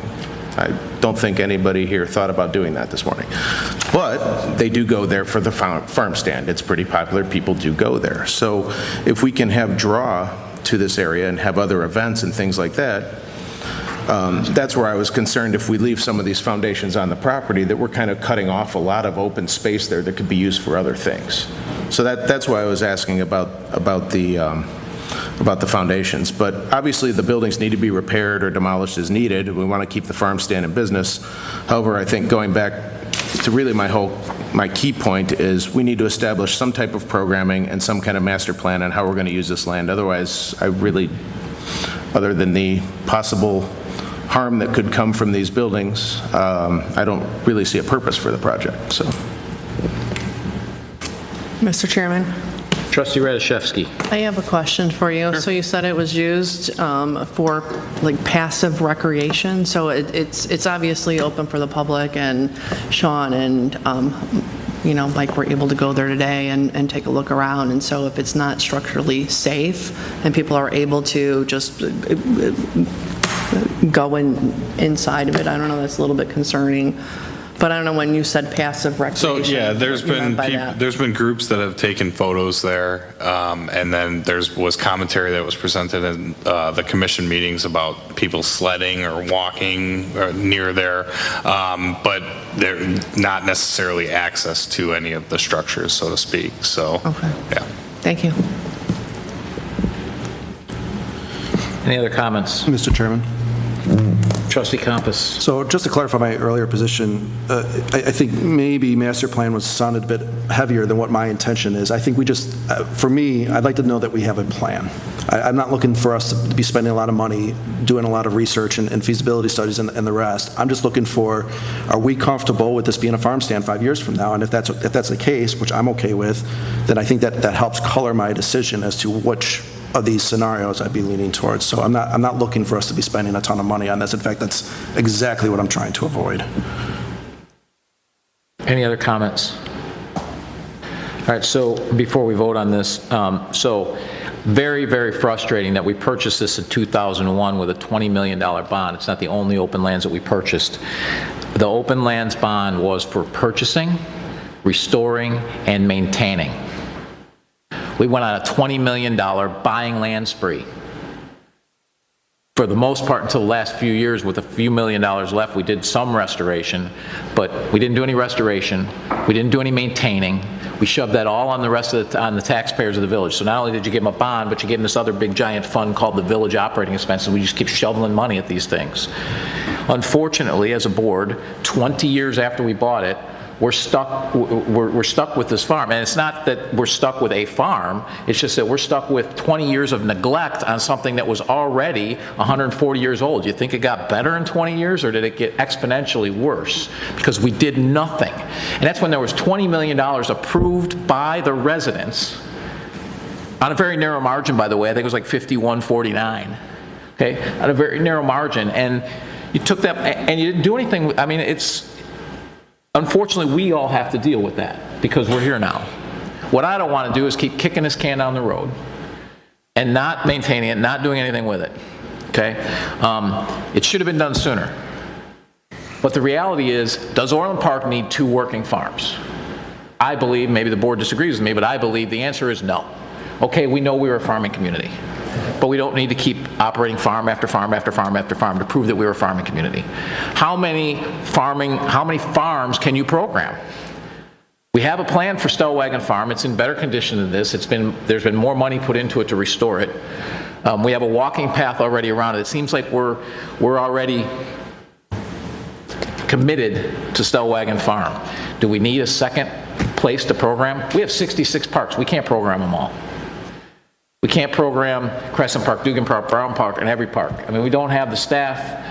I don't think anybody here thought about doing that this morning. But they do go there for the farm stand. It's pretty popular. People do go there. So if we can have draw to this area and have other events and things like that, that's where I was concerned, if we leave some of these foundations on the property, that we're kind of cutting off a lot of open space there that could be used for other things. So that's why I was asking about the foundations. But obviously the buildings need to be repaired or demolished as needed. We want to keep the farm stand in business. However, I think going back to really my key point is we need to establish some type of programming and some kind of master plan on how we're going to use this land. Otherwise, other than the possible harm that could come from these buildings, I don't really see a purpose for the project. So, Mr. Chairman, Trustee Radiszewski. I have a question for you. Sure. So you said it was used for like passive recreation. So it's obviously open for the public, and Sean and Mike were able to go there today and take a look around. And so if it's not structurally safe and people are able to just go inside of it, I don't know, that's a little bit concerning. But I don't know, when you said passive recreation. So yeah, there's been groups that have taken photos there, and then was commentary that was presented in the commission meetings about people sledding or walking near there, but they're not necessarily access to any of the structures, so to speak. So, okay. Yeah. Thank you. Any other comments? Mr. Chairman. Trustee Compass. So just to clarify my earlier position, I think maybe master plan sounded a bit heavier than what my intention is. I think we just, for me, I'd like to know that we have a plan. I'm not looking for us to be spending a lot of money doing a lot of research and feasibility studies and the rest. I'm just looking for, are we comfortable with this being a farm stand 5 years from now? And if that's the case, which I'm okay with, then I think that helps color my decision as to which of these scenarios I'd be leaning towards. So I'm not looking for us to be spending a ton of money on this. In fact, that's exactly what I'm trying to avoid. Any other comments? All right, so before we vote on this, so very, very frustrating that we purchased this in 2001 with a $20 million bond. It's not the only open lands that we purchased. The open lands bond was for purchasing, restoring, and maintaining. We went on a $20 million buying land spree. For the most part, until the last few years, with a few $1 million left, we did some restoration, but we didn't do any restoration. We didn't do any maintaining. We shoved that all on the taxpayers of the village. So not only did you give them a bond, but you gave them this other big giant fund called the village operating expenses. We just keep shoveling money at these things. Unfortunately, as a board, 20 years after we bought it, we're stuck with this farm. And it's not that we're stuck with a farm, it's just that we're stuck with 20 years of neglect on something that was already 140 years old. You think it got better in 20 years, or did it get exponentially worse? Because we did nothing. And that's when there was $20 million approved by the residents, on a very narrow margin, by the way. I think it was like 51-49, okay, on a very narrow margin. And you took that and you didn't do anything. I mean, unfortunately, we all have to deal with that because we're here now. What I don't want to do is keep kicking this can down the road and not maintaining it, not doing anything with it, okay? It should have been done sooner. But the reality is, does Orland Park need 2 working farms? I believe, maybe the board disagrees with me, but I believe the answer is no. Okay, we know we're a farming community. but we don't need to keep operating farm after farm after farm after farm to prove that we're a farming community. How many farms can you program? We have a plan for Stellwagen Farm. It's in better condition than this. There's been more money put into it to restore it. We have a walking path already around it. It seems like we're already committed to Stellwagen Farm. Do we need a second place to program? We have 66 parks. We can't program them all. We can't program Crescent Park, Dugan Park, Brown Park, and every park. I mean, we don't have the staff.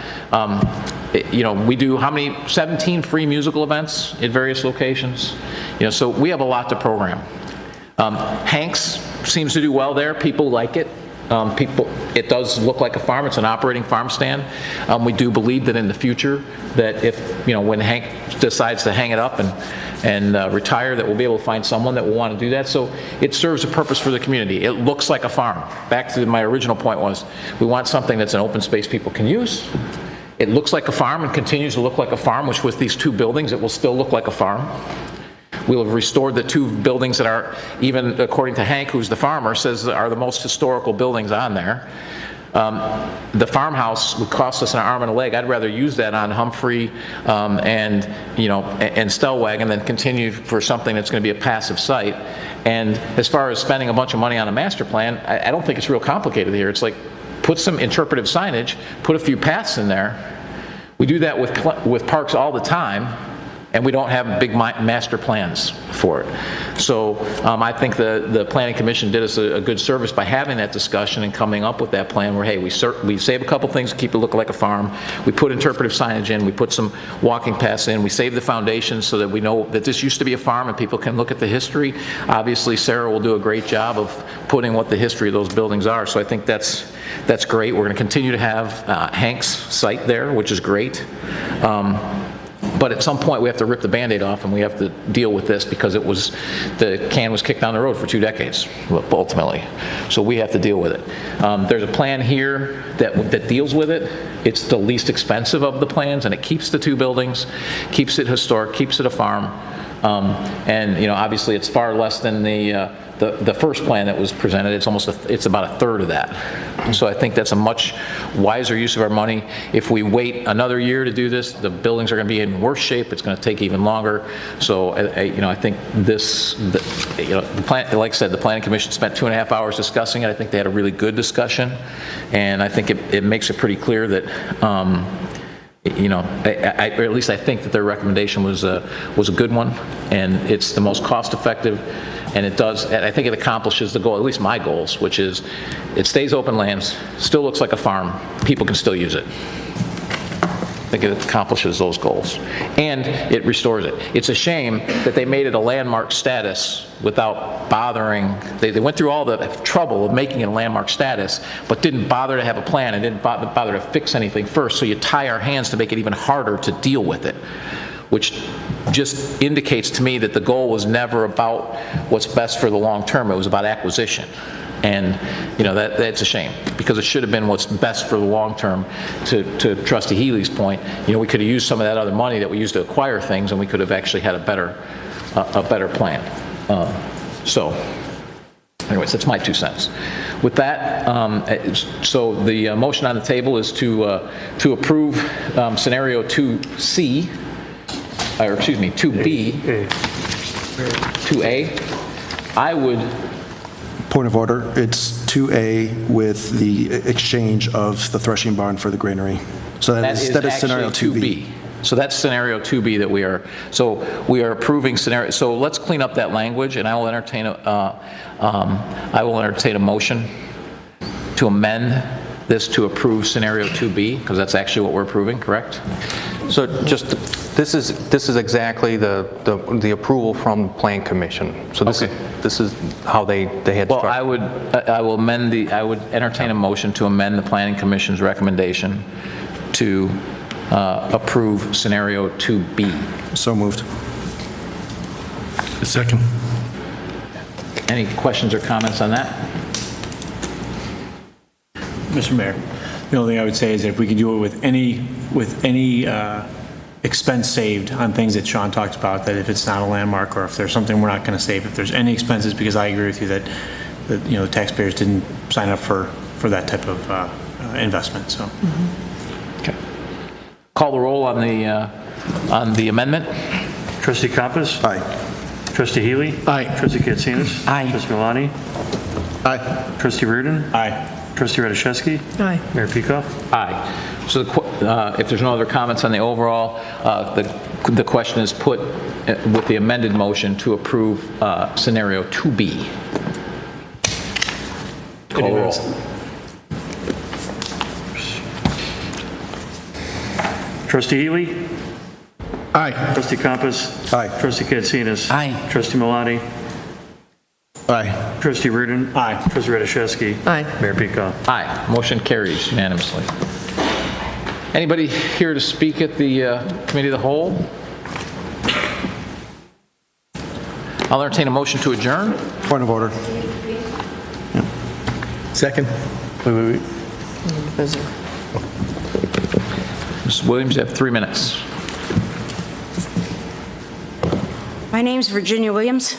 We do how many? 17 free musical events at various locations. So we have a lot to program. Hanks seems to do well there. People like it. It does look like a farm. It's an operating farm stand. We do believe that in the future, that if when Hank decides to hang it up and retire, that we'll be able to find someone that will want to do that. So it serves a purpose for the community. It looks like a farm. Back to my original point was, we want something that's an open space people can use. It looks like a farm and continues to look like a farm, which with these 2 buildings, it will still look like a farm. We'll have restored the 2 buildings that are, even according to Hank, who's the farmer, says are the most historical buildings on there. The farmhouse would cost us an arm and a leg. I'd rather use that on Humphrey and Stellwagen than continue for something that's going to be a passive site. And as far as spending a bunch of money on a master plan, I don't think it's real complicated here. It's like, put some interpretive signage, put a few paths in there. We do that with parks all the time, and we don't have big master plans for it. So I think the Planning Commission did us a good service by having that discussion and coming up with that plan where, hey, we save a couple things to keep it look like a farm. We put interpretive signage in. We put some walking paths in. We save the foundation so that we know that this used to be a farm and people can look at the history. Obviously, Sarah will do a great job of putting what the history of those buildings are. So I think that's great. We're going to continue to have Hank's site there, which is great. But at some point we have to rip the Band-Aid off and we have to deal with this because the can was kicked down the road for 2 decades, ultimately. So we have to deal with it. There's a plan here that deals with it. It's the least expensive of the plans, and it keeps the 2 buildings, keeps it historic, keeps it a farm. And obviously it's far less than the first plan that was presented. It's about a third of that. So I think that's a much wiser use of our money. If we wait another year to do this, the buildings are going to be in worse shape. It's going to take even longer. So I think the plan, like I said, the Planning Commission spent 2.5 hours discussing it. I think they had a really good discussion, and I think it makes it pretty clear that. Or at least I think that their recommendation was a good one, and it's the most cost-effective, and I think it accomplishes the goal, at least my goals, which is it stays open lands, still looks like a farm, people can still use it. I think it accomplishes those goals, and it restores it. It's a shame that they made it a landmark status without bothering. They went through all the trouble of making it a landmark status, but didn't bother to have a plan and didn't bother to fix anything first, so you tie our hands to make it even harder to deal with it, which just indicates to me that the goal was never about what's best for the long term. It was about acquisition. And that's a shame, because it should have been what's best for the long term. To Trustee Healy's point, we could have used some of that other money that we used to acquire things, and we could have actually had a better plan. So anyways, that's my 2 cents. With that, so the motion on the table is to approve scenario 2C, or excuse me, 2B, 2A. I would. Point of order, it's 2A with the exchange of the threshing barn for the granary. So that is scenario 2B. So that's scenario 2B that we are approving scenario. So let's clean up that language, and I will entertain a motion to amend this to approve scenario 2B, because that's actually what we're approving, correct? So this is exactly the approval from Plan Commission. So this is how they had. Well, I would entertain a motion to amend the Planning Commission's recommendation to approve scenario 2B. So moved. Second. Any questions or comments on that? Mr. Mayor, the only thing I would say is that if we could do it with any expense saved on things that Sean talked about, that if it's not a landmark or if there's something we're not going to save, if there's any expenses, because I agree with you that the taxpayers didn't sign up for for that type of investment, so. Okay. Call the roll on the amendment. Trustee Compass? Aye. Trustee Healy? Aye. Trustee Katsinas? Aye. Trustee Malani? Aye. Trustee Reardon? Aye. Trustee Radiszewski? Aye. Mayor Peacock? Aye. So if there's no other comments on the overall, the question is put with the amended motion to approve scenario 2B. Call the roll. Trustee Healy? Aye. Trustee Compass? Aye. Trustee Katsinas? Aye. Trustee Malani? Aye. Trustee Reardon? Aye. Trustee Radiszewski? Aye. Mayor Peacock? Aye. Motion carries unanimously. Anybody here to speak at the Committee of the Whole? I'll entertain a motion to adjourn. Point of order. Second. Wait. Mrs. Williams, you have 3 minutes. My name's Virginia Williams.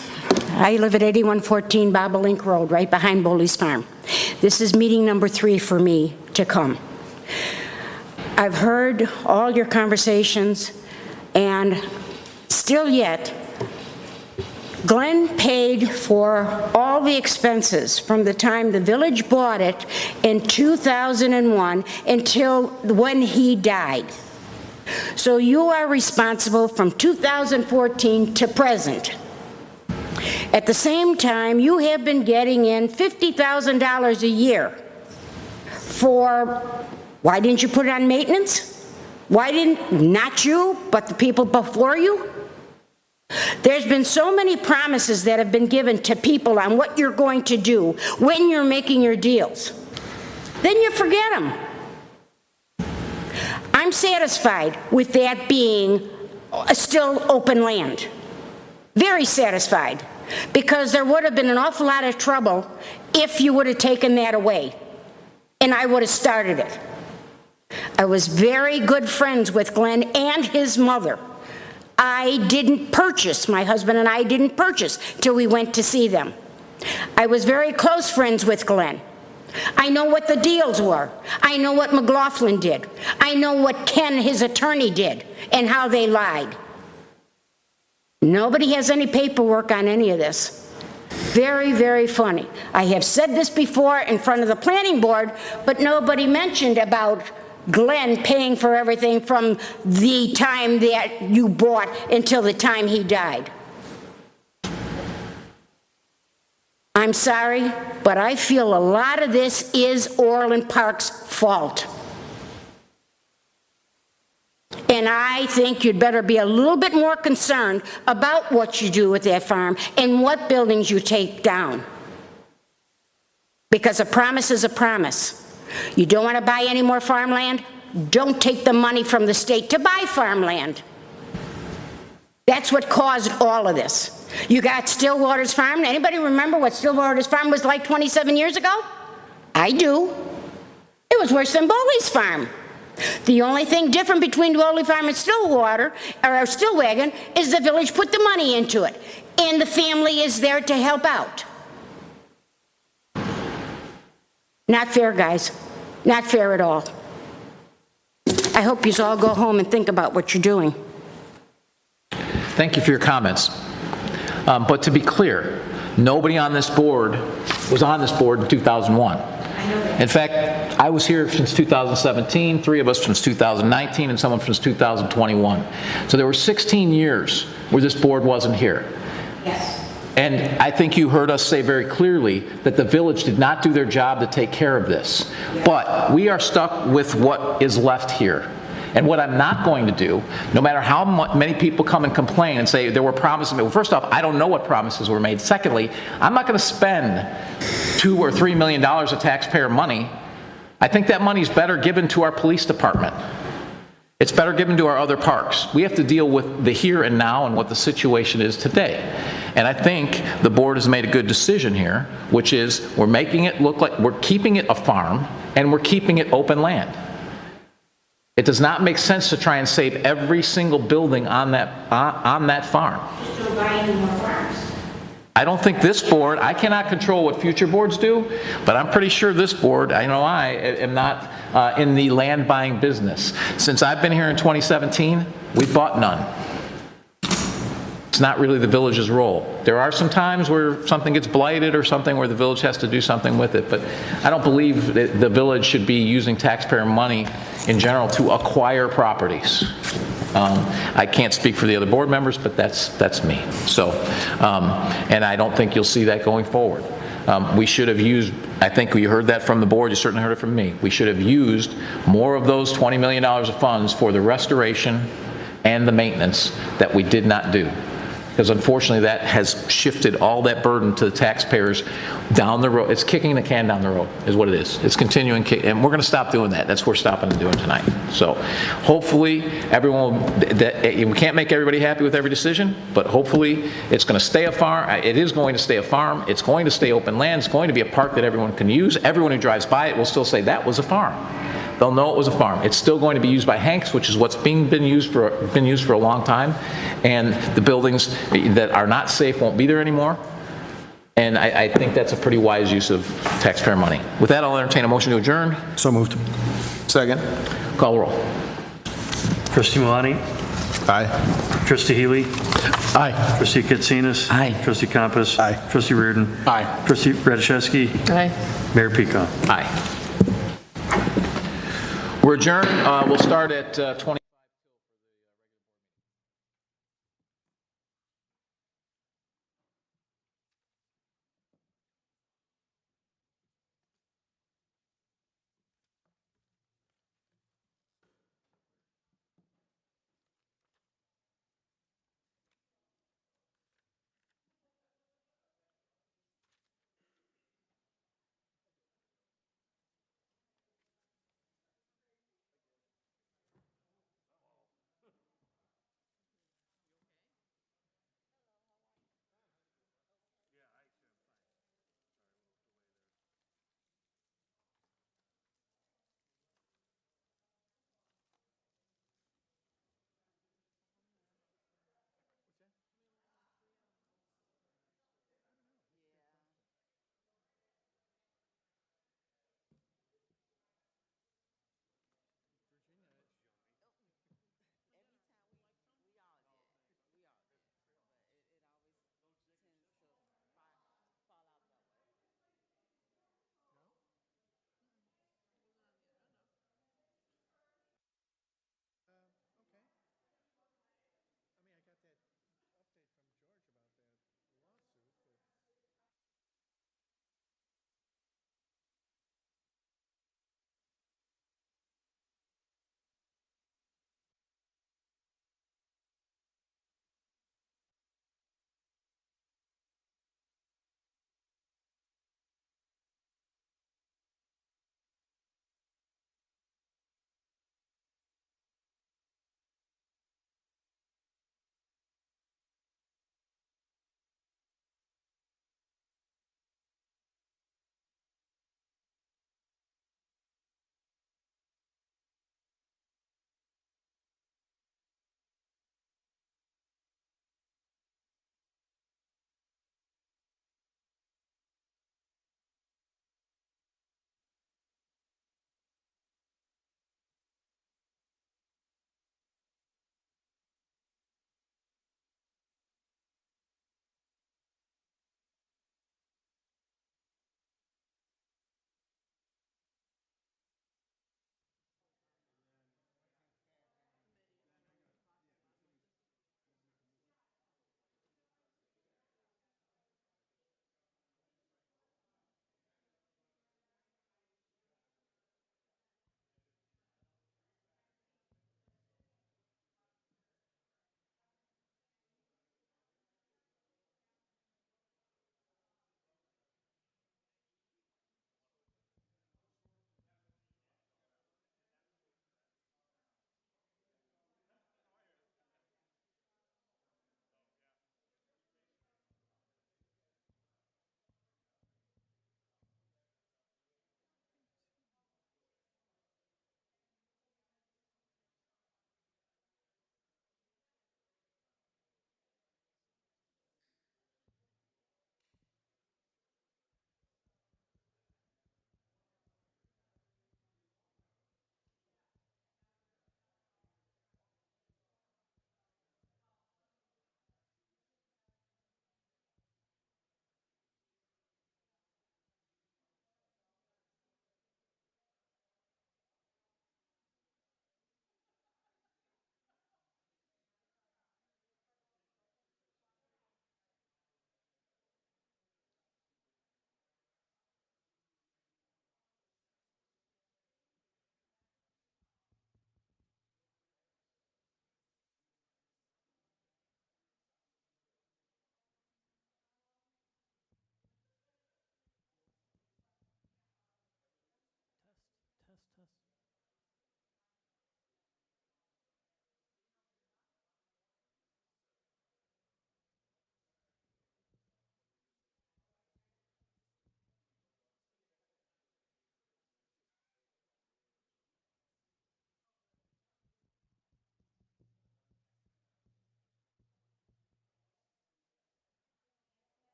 I live at 8114 Bobolink Road, right behind Boley's Farm. This is meeting number 3 for me to come. I've heard all your conversations, and still yet, Glenn paid for all the expenses from the time the village bought it in 2001 until when he died. So you are responsible from 2014 to present. At the same time, you have been getting in $50,000 a year for, why didn't you put it on maintenance? Why didn't, not you, but the people before you? There's been so many promises that have been given to people on what you're going to do when you're making your deals. Then you forget them. I'm satisfied with that being still open land. Very satisfied, because there would have been an awful lot of trouble if you would have taken that away, and I would have started it. I was very good friends with Glenn and his mother. I didn't purchase, my husband and I didn't purchase till we went to see them. I was very close friends with Glenn. I know what the deals were. I know what McLaughlin did. I know what Ken, his attorney, did and how they lied. Nobody has any paperwork on any of this. Very, very funny. I have said this before in front of the planning board, but nobody mentioned about Glenn paying for everything from the time that you bought until the time he died. I'm sorry, but I feel a lot of this is Orland Park's fault. And I think you'd better be a little bit more concerned about what you do with that farm and what buildings you take down. Because a promise is a promise. You don't want to buy any more farmland? Don't take the money from the state to buy farmland. That's what caused all of this. You got Stillwater's Farm. Anybody remember what Stillwater's Farm was like 27 years ago? I do. It was worse than Boley's Farm. The only thing different between Boley Farm and Stillwater, or Stillwagon, is the village put the money into it, and the family is there to help out. Not fair, guys. Not fair at all. I hope you all go home and think about what you're doing. Thank you for your comments. But to be clear, nobody on this board was on this board in 2001. In fact, I was here since 2017, 3 of us since 2019, and someone since 2021. So there were 16 years where this board wasn't here. Yes. And I think you heard us say very clearly that the village did not do their job to take care of this. But we are stuck with what is left here. And what I'm not going to do, no matter how many people come and complain and say there were promises made. Well, first off, I don't know what promises were made. Secondly, I'm not going to spend $2 or $3 million of taxpayer money. I think that money is better given to our police department. It's better given to our other parks. We have to deal with the here and now and what the situation is today. And I think the board has made a good decision here, which is we're making it look like we're keeping it a farm and we're keeping it open land. It does not make sense to try and save every single building on that farm. Still buying more farms. I don't think this board, I cannot control what future boards do, but I'm pretty sure this board, I know I am not in the land buying business. Since I've been here in 2017, we've bought none. It's not really the village's role. There are some times where something gets blighted or something where the village has to do something with it, but I don't believe that the village should be using taxpayer money in general to acquire properties. I can't speak for the other board members, but that's me. So, and I don't think you'll see that going forward. We should have used, I think you heard that from the board, you certainly heard it from me, we should have used more of those $20 million of funds for the restoration and the maintenance that we did not do. Because unfortunately that has shifted all that burden to the taxpayers down the road. It's kicking the can down the road is what it is. It's continuing, and we're going to stop doing that. That's what we're stopping and doing tonight. So hopefully everyone, we can't make everybody happy with every decision, but hopefully it's going to stay a farm. It is going to stay a farm. It's going to stay open land. It's going to be a park that everyone can use. Everyone who drives by it will still say that was a farm. They'll know it was a farm. It's still going to be used by Hanks, which is what's been used for a long time, and the buildings that are not safe won't be there anymore. And I think that's a pretty wise use of taxpayer money. With that, I'll entertain a motion to adjourn. So moved. Second. Call the roll. Trustee Malani? Aye. Trustee Healy? Aye. Trustee Katsinas? Aye. Trustee Compass? Aye. Trustee Reardon? Aye. Trustee Radiszewski? Aye. Mayor Peacock? Aye. We're adjourned. We'll start at 20.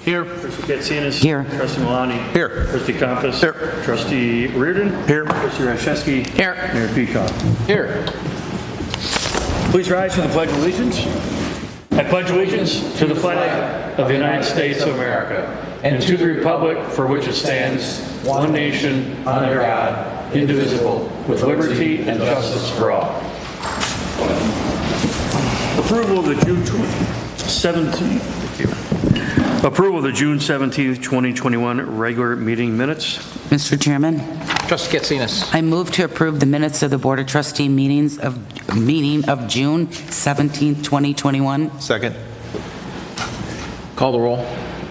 Here. Trustee Katsinas. Here. Trustee Malani. Here. Trustee Compass. Here. Trustee Reardon. Here. Trustee Rashevsky. Here. Mayor Peacock. Here. Please rise for the Pledge of Allegiance. I pledge allegiance to the flag of the United States of America and to the republic for which it stands, one nation, under God, indivisible, with liberty and justice for all. Approval of the June 17th. Approval of the June 17th, 2021 regular meeting minutes. Mr. Chairman, Trustee Katsinas. I move to approve the minutes of the Board of Trustee meeting of June 17th, 2021. Second. Call the roll.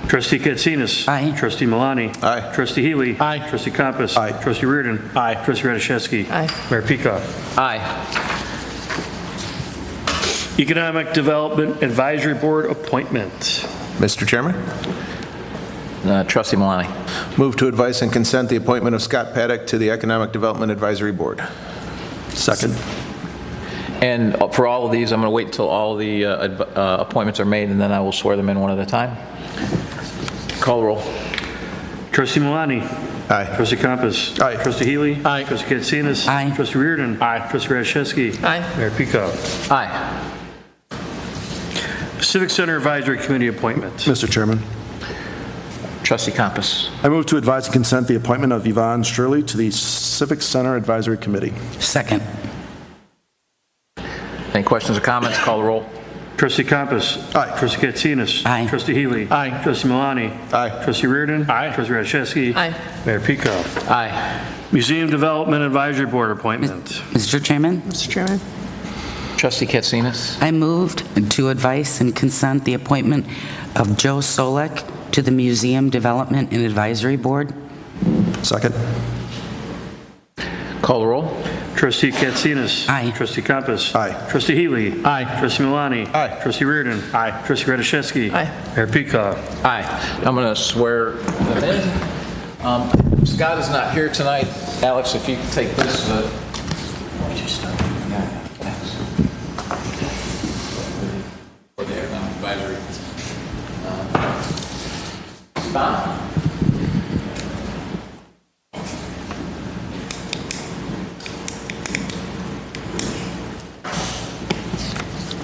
Trustee Katsinas. Aye. Trustee Malani. Aye. Trustee Healy. Aye. Trustee Compass. Aye. Trustee Reardon. Aye. Trustee Rashevsky. Aye. Mayor Peacock. Aye. Economic Development Advisory Board appointment. Mr. Chairman, Trustee Malani. move to advise and consent the appointment of Scott Paddock to the Economic Development Advisory Board. Second. And for all of these, I'm going to wait until all of the appointments are made, and then I will swear them in one at a time. Call the roll. Trustee Malani. Aye. Trustee Compass. Aye. Trustee Healy. Aye. Trustee Katsinas. Aye. Trustee Reardon. Aye. Trustee Rashevsky. Aye. Mayor Peacock. Aye. Civic Center Advisory Committee appointment. Mr. Chairman, Trustee Compass. I move to advise and consent the appointment of Yvonne Shirley to the Civic Center Advisory Committee. Second. Any questions or comments? Call the roll. Trustee Compass. Aye. Trustee Katsinas. Aye. Trustee Healy. Aye. Trustee Malani. Aye. Trustee Reardon. Aye. Trustee Rashevsky. Aye. Mayor Peacock. Aye. Museum Development Advisory Board appointment. Mr. Chairman, Mr. Chairman. Trustee Katsinas. I moved to advise and consent the appointment of Joe Solek to the Museum Development and Advisory Board. Second. Call the roll. Trustee Katsinas. Aye. Trustee Compass. Aye. Trustee Healy. Aye. Trustee Malani. Aye. Trustee Reardon. Aye. Trustee Rashevsky. Aye. Mayor Peacock. Aye. I'm going to swear them in. Scott is not here tonight. Alex, if you could take this. For the Economic Advisory. Scott?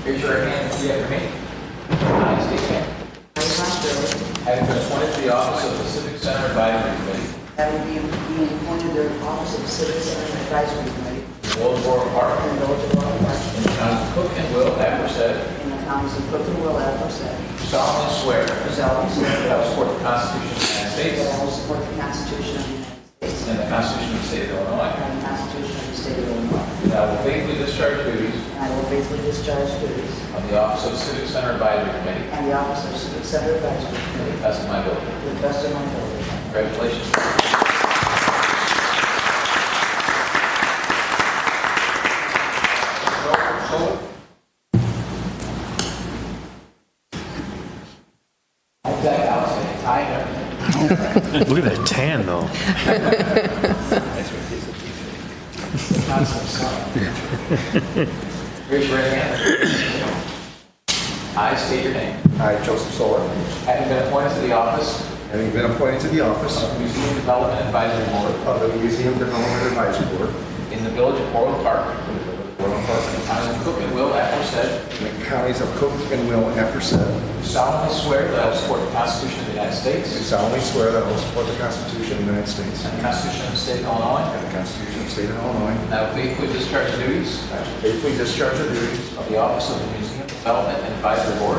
Raise your right hand and repeat after me. I state your name. Having been appointed to the office of the Civic Center Advisory Committee, Having been appointed to the office of the Civic Center Advisory Committee Village Borough Park, in the Village of Orland, in the counties of Cook and Will, aforesaid, in the counties of Cook and Will, aforesaid, solemnly swear do solemnly swear that I will support the Constitution of the United States that I will support the Constitution of the United States and the Constitution of the State of Illinois, and the Constitution of the State of Illinois, that I will faithfully discharge the duties and I will faithfully discharge duties of the office of Civic Center Advisory Committee and the office of Civic Center Advisory to the Committee best of my ability. to the best of my ability. Congratulations. Look at that tan, though. Raise your right hand. I state your name. I, Joseph Solar, Having been appointed to the office having been appointed to the office of the Museum Development Advisory Board of the Museum Development Advisory Board in the Village of Orland Park, in the Village of Orland Park, in the counties of Cook and Will, aforesaid, in the counties of Cook and Will, aforesaid, do solemnly swear that I will support the Constitution of the United do States solemnly swear that I will support the Constitution of the United States and the Constitution of the State of Illinois, and the Constitution of the State of Illinois, and I will faithfully discharge the duties and I will faithfully discharge the duties of the office of the Museum Development and Advisory Board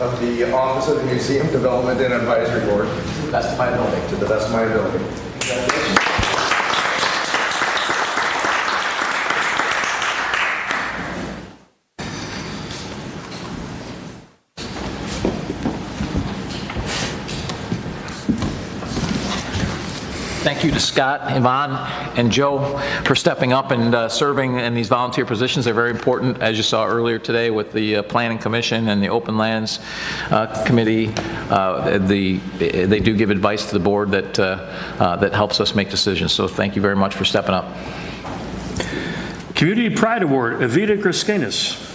of the office of the Museum Development and Advisory Board to the best of my ability. to the best of my ability. Congratulations. Thank you to Scott, Yvonne, and Joe for stepping up and serving in these volunteer positions. They're very important, as you saw earlier today with the Planning Commission and the Open Lands Committee. They do give advice to the board that helps us make decisions. So thank you very much for stepping up. Community Pride Award, Evita Griskanis.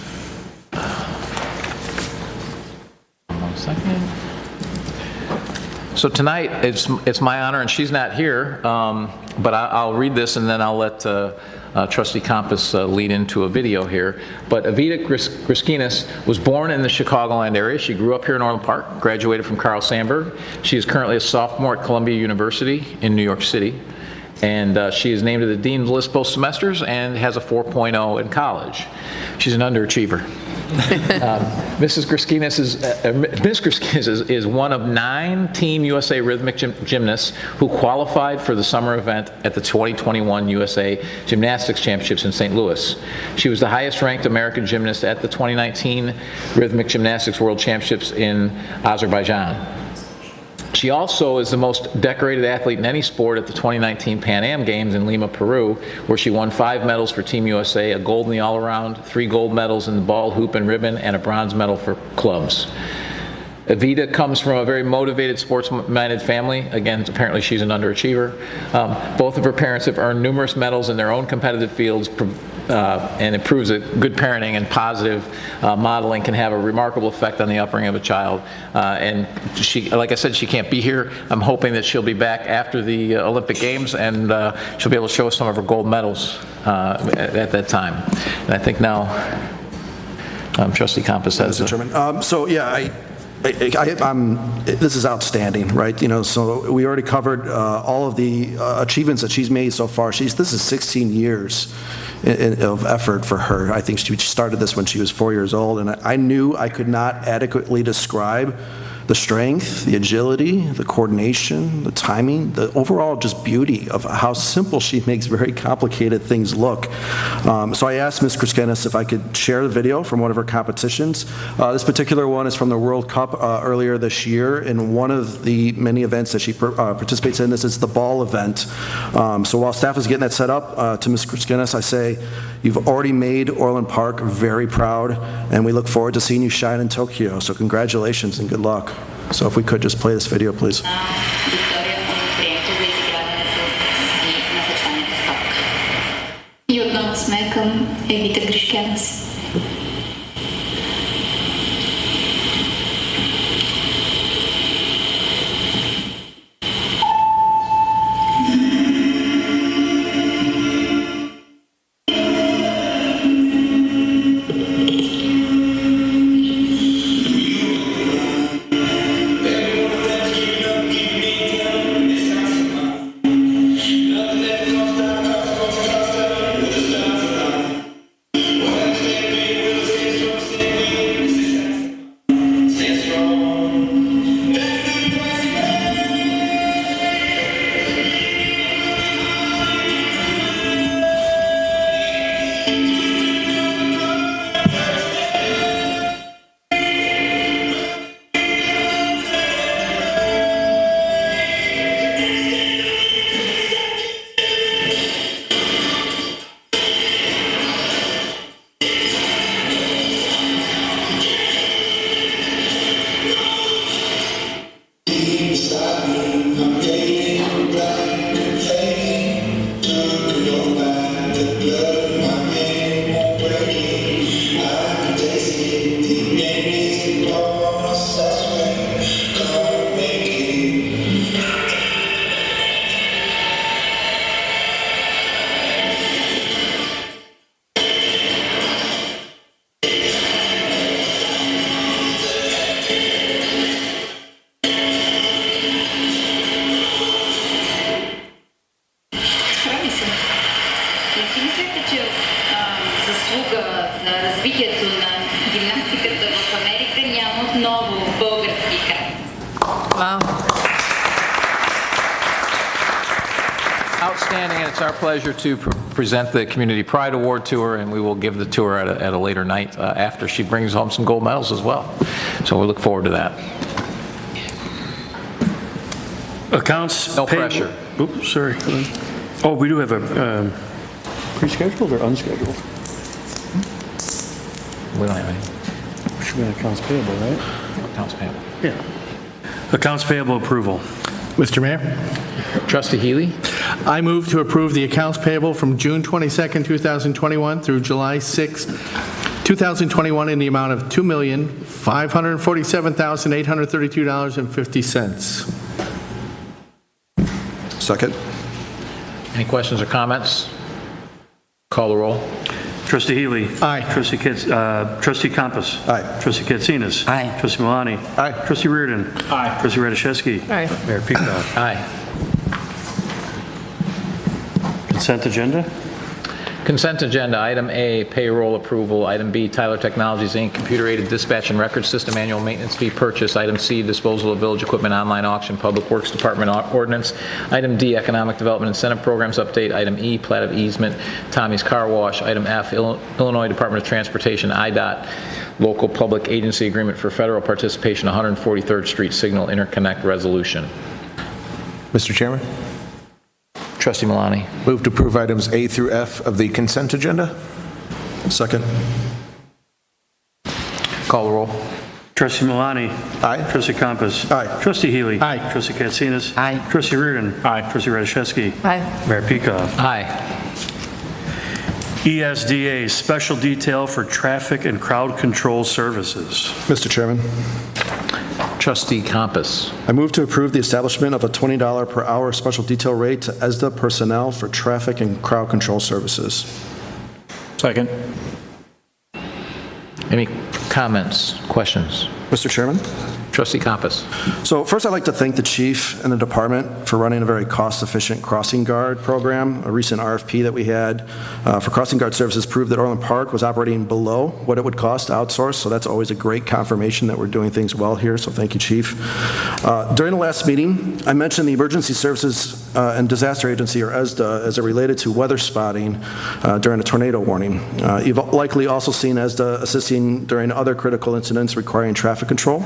1 second. So tonight, it's my honor, and she's not here, but I'll read this and then I'll let Trustee Compass lead into a video here. But Evita Griskinas was born in the Chicagoland area. She grew up here in Orland Park, graduated from Carl Sandburg. She is currently a sophomore at Columbia University in New York City. And she is named to the Dean's List both semesters and has a 4.0 in college. She's an underachiever. Ms. Griskinas is one of 9 Team USA rhythmic gymnasts who qualified for the summer event at the 2021 USA Gymnastics Championships in St. Louis. She was the highest ranked American gymnast at the 2019 Rhythmic Gymnastics World Championships in Azerbaijan. She also is the most decorated athlete in any sport at the 2019 Pan Am Games in Lima, Peru, where she won 5 medals for Team USA, a gold in the all-around, 3 gold medals in the ball, hoop, and ribbon, and a bronze medal for clubs. Evita comes from a very motivated, sports-minded family. Again, apparently she's an underachiever. Both of her parents have earned numerous medals in their own competitive fields, and it proves that good parenting and positive modeling can have a remarkable effect on the upbringing of a child. And she, like I said, she can't be here. I'm hoping that she'll be back after the Olympic Games, and she'll be able to show us some of her gold medals at that time. And I think now Trustee Compass has Mr. Chairman. So yeah, this is outstanding, right? You know, so we already covered all of the achievements that she's made so far. This is 16 years of effort for her. I think she started this when she was 4 years old, and I knew I could not adequately describe the strength, the agility, the coordination, the timing, the overall just beauty of how simple she makes very complicated things look. So I asked Ms. Griskinas if I could share the video from one of her competitions. This particular one is from the World Cup earlier this year, and one of the many events that she participates in. This is the ball event. So while staff is getting that set up, to Ms. Griskinas, I say, you've already made Orland Park very proud, and we look forward to seeing you shine in Tokyo. So congratulations and good luck. So if we could just play this video, please. И отново сме към Евита Гришкенас. Outstanding, and it's our pleasure to present the Community Pride Award to her, and we will give the tour at a later night after she brings home some gold medals as well. So we look forward to that. Accounts. No pressure. Oops, sorry. Oh, we do have a pre-scheduled or unscheduled? We don't have any. Should be an accounts payable, right? Accounts payable. Yeah. Accounts payable approval. Mr. Mayor? Trustee Healy? I move to approve the accounts payable from June 22nd, 2021 through July 6th, 2021 in the amount of $2,547,832.50. Second. Any questions or comments? Call the roll. Trustee Healy. Aye. Trustee Compass. Aye. Trustee Katsinas. Aye. Trustee Malani. Aye. Trustee Reardon. Aye. Trustee Radiszewski. Aye. Mayor Peacock. Aye. Consent agenda? Consent agenda, item A, payroll approval. Item B, Tyler Technologies, Inc., computer-aided dispatch and record system annual maintenance fee purchase. Item C, disposal of village equipment online auction, Public Works Department ordinance. Item D, economic development incentive programs update. Item E, plat of easement, Tommy's Car Wash. Item F, Illinois Department of Transportation, IDOT, local public agency agreement for federal participation, 143rd Street Signal Interconnect Resolution. Mr. Chairman, Trustee Malani. move to approve items A through F of the consent agenda. Second. Call the roll. Trustee Malani. Aye. Trustee Compass. Aye. Trustee Healy. Aye. Trustee Katsinas. Aye. Trustee Reardon. Aye. Trustee Radiszewski. Aye. Mayor Peacock. Aye. ESDA, Special Detail for Traffic and Crowd Control Services. Mr. Chairman, Trustee Compass. I move to approve the establishment of a $20 per hour special detail rate to ESDA personnel for traffic and crowd control services. Second. Any comments, questions? Mr. Chairman? Trustee Compass. So first, I'd like to thank the chief and the department for running a very cost-efficient crossing guard program. A recent RFP that we had for crossing guard services proved that Orland Park was operating below what it would cost to outsource, so that's always a great confirmation that we're doing things well here, so thank you, chief. During the last meeting, I mentioned the Emergency Services and Disaster Agency, or ESDA, as it related to weather spotting during a tornado warning. You've likely also seen ESDA assisting during other critical incidents requiring traffic control.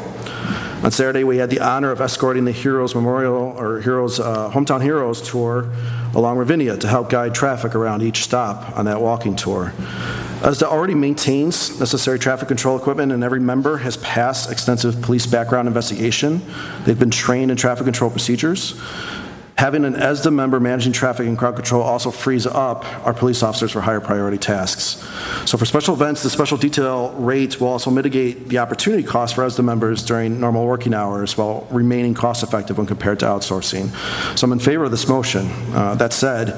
On Saturday, we had the honor of escorting the Heroes Memorial, or Heroes Hometown Heroes tour along Ravinia to help guide traffic around each stop on that walking tour. ESDA already maintains necessary traffic control equipment, and every member has passed extensive police background investigation. They've been trained in traffic control procedures. Having an ESDA member managing traffic and crowd control also frees up our police officers for higher priority tasks. So for special events, the special detail rate will also mitigate the opportunity costs for ESDA members during normal working hours while remaining cost effective when compared to outsourcing. So I'm in favor of this motion. That said,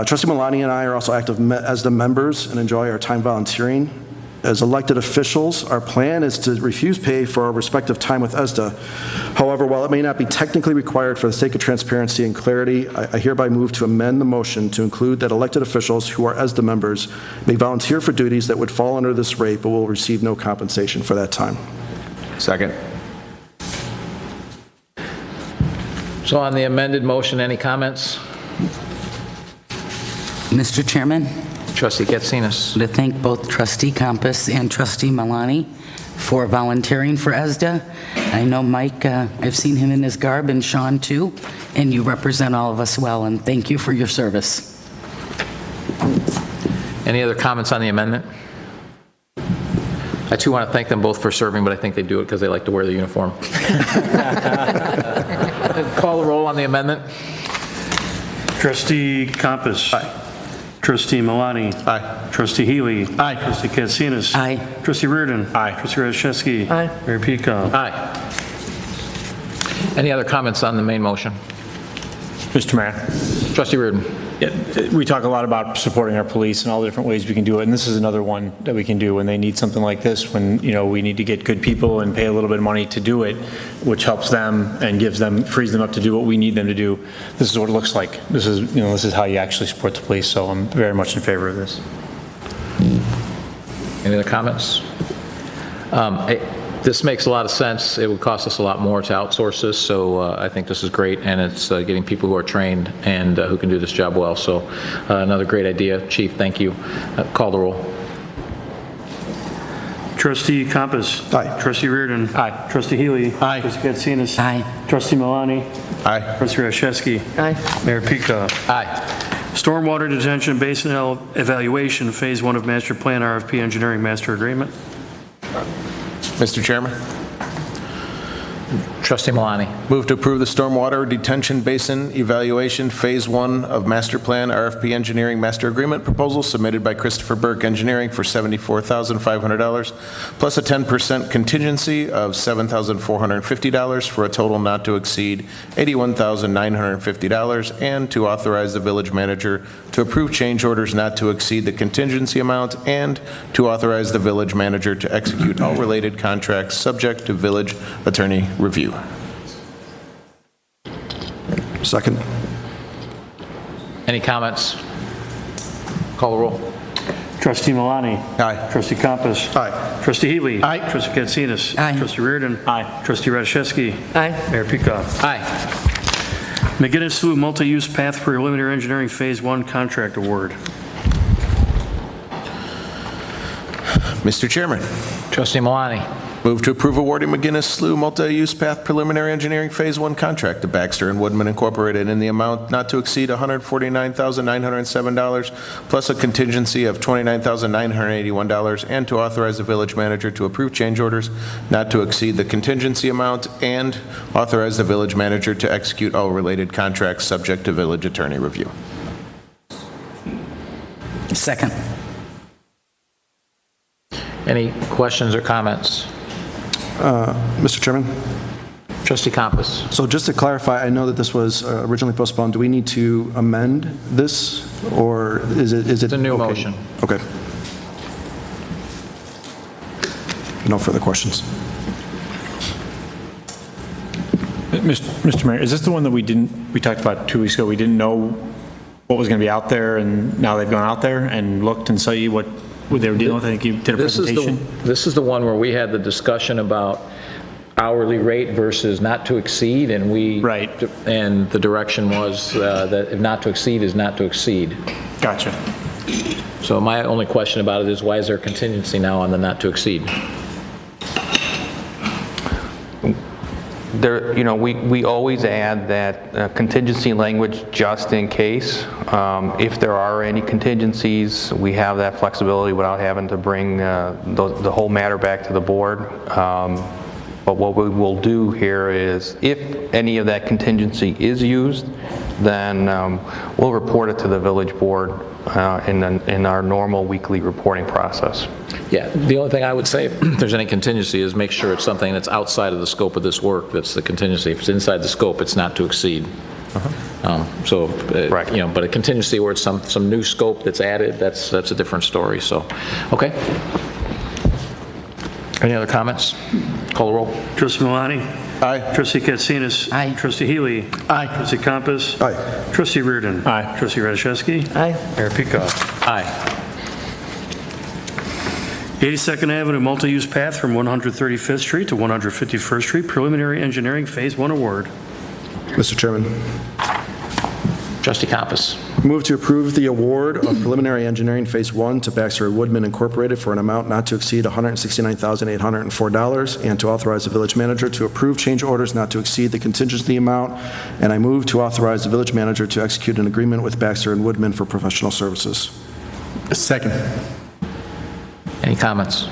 Trustee Malani and I are also active ESDA members and enjoy our time volunteering. As elected officials, our plan is to refuse pay for our respective time with ESDA. However, while it may not be technically required for the sake of transparency and clarity, I hereby move to amend the motion to include that elected officials who are ESDA members may volunteer for duties that would fall under this rate but will receive no compensation for that time. Second. So on the amended motion, any comments? Mr. Chairman, Trustee Katsinas. to thank both Trustee Compass and Trustee Malani for volunteering for ESDA. I know Mike, I've seen him in his garb, and Sean too, and you represent all of us well, and thank you for your service. Any other comments on the amendment? I too want to thank them both for serving, but I think they do it because they like to wear the uniform. Call the roll on the amendment. Trustee Compass. Aye. Trustee Malani. Aye. Trustee Healy. Aye. Trustee Katsinas. Aye. Trustee Reardon. Aye. Trustee Radiszewski. Aye. Mayor Peacock. Aye. Any other comments on the main motion? Mr. Mayor. Trustee Reardon. Yeah, we talk a lot about supporting our police and all the different ways we can do it, and this is another one that we can do when they need something like this, when, you know, we need to get good people and pay a little bit of money to do it, which helps them and gives them, frees them up to do what we need them to do. This is what it looks like. This is, you know, this is how you actually support the police, so I'm very much in favor of this. Any other comments? This makes a lot of sense. It would cost us a lot more to outsource this, so I think this is great, and it's getting people who are trained and who can do this job well. So another great idea. Chief, thank you. Call the roll. Trustee Compass. Aye. Trustee Reardon. Aye. Trustee Healy. Aye. Trustee Katsinas. Aye. Trustee Malani. Aye. Trustee Radiszewski. Aye. Mayor Peacock. Aye. Stormwater Detention Basin Evaluation, Phase 1 of Master Plan RFP Engineering Master Agreement. Mr. Chairman, Trustee Malani. Move to approve the Stormwater Detention Basin Evaluation Phase 1 of Master Plan RFP Engineering Master Agreement proposal submitted by Christopher Burke Engineering for $74,500, plus a 10% contingency of $7,450 for a total not to exceed $81,950, and to authorize the village manager to approve change orders not to exceed the contingency amount, and to authorize the village manager to execute all related contracts subject to village attorney review. Second. Any comments? Call the roll. Trustee Malani. Aye. Trustee Compass. Aye. Trustee Healy. Aye. Trustee Katsinas. Aye. Trustee Reardon. Aye. Trustee Radiszewski. Aye. Mayor Peacock. Aye. McGinnis Slough Multi-Use Path Preliminary Engineering Phase 1 Contract Award. Mr. Chairman, Trustee Malani. move to approve awarding McGinnis Slough Multi-Use Path Preliminary Engineering Phase 1 contract to Baxter and Woodman Incorporated in the amount not to exceed $149,907, plus a contingency of $29,981, and to authorize the village manager to approve change orders not to exceed the contingency amount, and authorize the village manager to execute all related contracts subject to village attorney review. Second. Any questions or comments? Mr. Chairman? Trustee Compass. So just to clarify, I know that this was originally postponed. Do we need to amend this, or is it? It's a new okay? motion. Okay. No further questions. Mr. Mayor, is this the one that we talked about 2 weeks ago? We didn't know what was going to be out there, and now they've gone out there and looked and saw what they were dealing with? I think you did a presentation. This is the one where we had the discussion about hourly rate versus not to exceed, and and the direction was that if not to exceed is not to exceed. Gotcha. So my only question about it is, why is there contingency now on the not to exceed? There, we always add that contingency language just in case. If there are any contingencies, we have that flexibility without having to bring the whole matter back to the board. But what we will do here is, if any of that contingency is used, then we'll report it to the village board in our normal weekly reporting process. Yeah, the only thing I would say, if there's any contingency, is make sure it's something that's outside of the scope of this work that's the contingency. If it's inside the scope, it's not to exceed. But a contingency where it's some new scope that's added, that's a different story. So, okay. Any other comments? Call the roll. Trustee Malani. Aye. Trustee Katsinas. Aye. Trustee Healy. Aye. Trustee Compass. Aye. Trustee Reardon. Aye. Trustee Radiszewski. Aye. Mayor Peacock. Aye. 82nd Avenue Multi-Use Path from 135th Street to 151st Street Preliminary Engineering Phase 1 Award. Mr. Chairman, Trustee Compass. move to approve the award of preliminary engineering Phase 1 to Baxter and Woodman Incorporated for an amount not to exceed $169,804, and to authorize the village manager to approve change orders not to exceed the contingency amount. And I move to authorize the village manager to execute an agreement with Baxter and Woodman for professional services. Second. Any comments?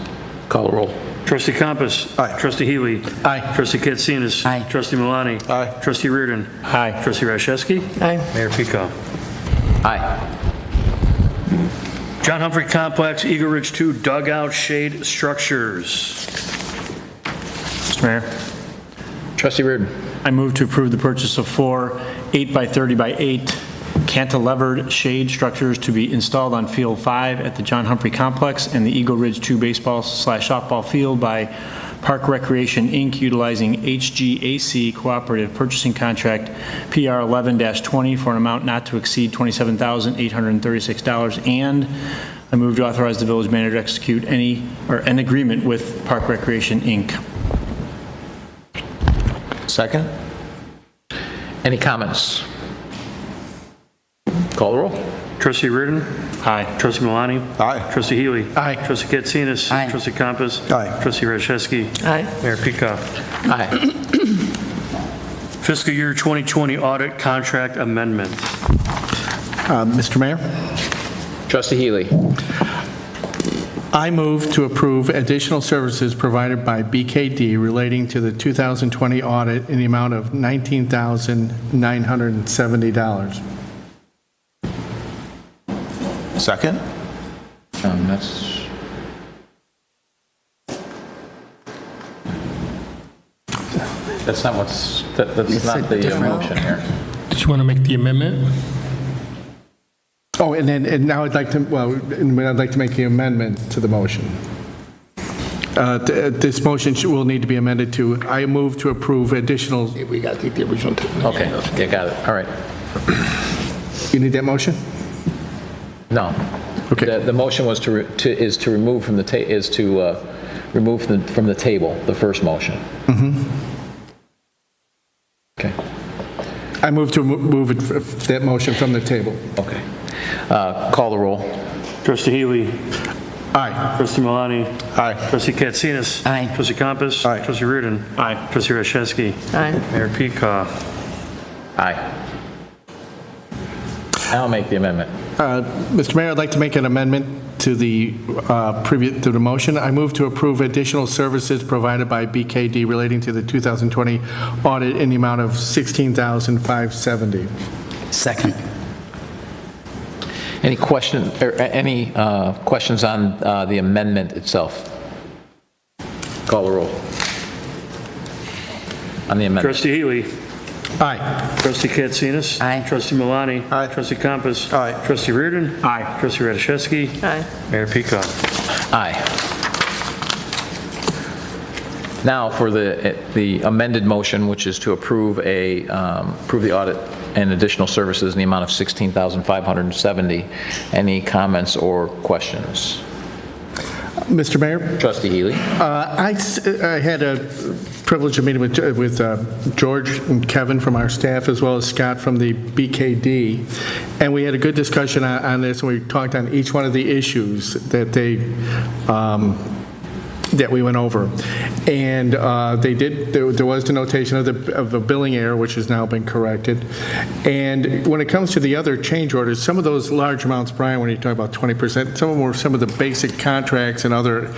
Call the roll. Trustee Compass. Aye. Trustee Healy. Aye. Trustee Katsinas. Aye. Trustee Malani. Aye. Trustee Reardon. Aye. Trustee Radiszewski. Aye. Mayor Peacock. Aye. John Humphrey Complex, Eagle Ridge 2 Dugout Shade Structures. Mr. Mayor, Trustee Reardon. I move to approve the purchase of 4 8x30x8 cantilevered shade structures to be installed on Field 5 at the John Humphrey Complex and the Eagle Ridge 2 baseball/softball field by Park Recreation, Inc., utilizing HGAC Cooperative Purchasing Contract PR 11-20 for an amount not to exceed $27,836. And I move to authorize the village manager to execute an agreement with Park Recreation, Inc. Second? Any comments? Call the roll. Trustee Reardon. Aye. Trustee Malani. Aye. Trustee Healy. Aye. Trustee Katsinas. Aye. Trustee Compass. Aye. Trustee Radiszewski. Aye. Mayor Peacock. Aye. Fiscal year 2020 audit contract amendment. Mr. Mayor? Trustee Healy. I move to approve additional services provided by BKD relating to the 2020 audit in the amount of $19,970. Second? That's not what's, that's not the motion here. Did you want to make the amendment? Oh, and now I'd like to, I'd like to make the amendment to the motion. This motion will need to be amended to, I move to approve additional. We got to take the original. Okay, yeah, got it, all right. You need that motion? No. Okay. The motion was to remove from the remove from the table, the first motion. Mm-hmm. Okay. I move to move that motion from the table. Okay. Call the roll. Trustee Healy. Aye. Trustee Malani. Aye. Trustee Katsinas. Aye. Trustee Compass. Aye. Trustee Reardon. Aye. Trustee Rashevsky. Aye. Mayor Peacock. Aye. I'll make the amendment. Mr. Mayor, I'd like to make an amendment to the to the motion. I move to approve additional services provided by BKD relating to the 2020 audit in the amount of $16,570. Second. Any questions on the amendment itself? Call the roll. On the amendment. Trustee Healy. Aye. Trustee Katsinas. Aye. Trustee Malani. Aye. Trustee Compass. Aye. Trustee Reardon. Aye. Trustee Rashevsky. Aye. Mayor Peacock. Aye. Now for the amended motion, which is to approve the audit and additional services in the amount of $16,570. Any comments or questions? Mr. Mayor? Trustee Healy. I had a privilege of meeting with George and Kevin from our staff, as well as Scott from the BKD, and we had a good discussion on this, and we talked on each one of the issues that that we went over. And there was the notation of a billing error, which has now been corrected. And when it comes to the other change orders, some of those large amounts, Brian, when you talk about 20%, some of them were some of the basic contracts and other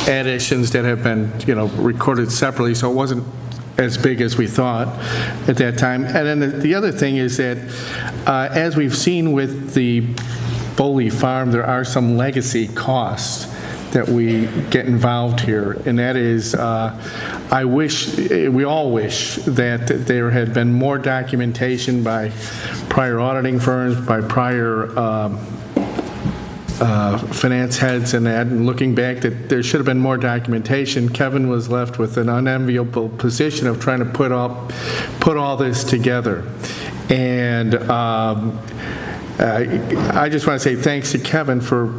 additions that have been, recorded separately, so it wasn't as big as we thought at that time. And then the other thing is that, as we've seen with the Boley Farm, there are some legacy costs that we get involved here, and that is, we all wish that there had been more documentation by prior auditing firms, by prior finance heads and that, and looking back, that there should have been more documentation. Kevin was left with an unenviable position of trying to put all this together. And I just want to say thanks to Kevin for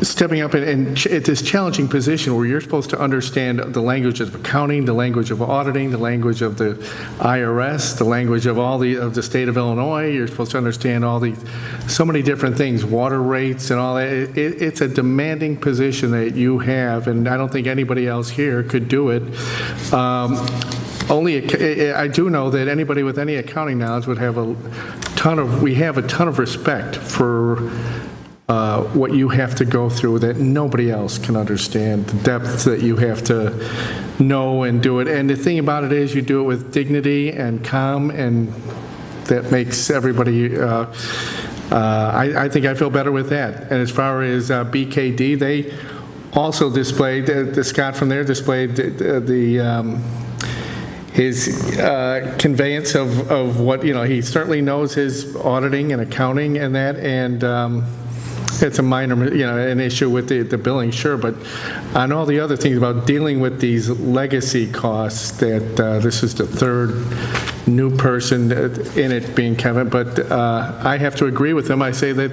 stepping up and at this challenging position where you're supposed to understand the language of accounting, the language of auditing, the language of the IRS, the language of of the state of Illinois. You're supposed to understand so many different things, water rates and all that. It's a demanding position that you have, and I don't think anybody else here could do it. I do know that anybody with any accounting knowledge would have a ton of respect for what you have to go through that nobody else can understand, the depths that you have to know and do it. And the thing about it is you do it with dignity and calm, and that makes everybody, I think I feel better with that. And as far as BKD, they also displayed, the Scott from there displayed his conveyance of what, he certainly knows his auditing and accounting and that, and it's a minor, an issue with the billing, sure, but on all the other things about dealing with these legacy costs, that this is the third new person in it being Kevin, but I have to agree with them. I say that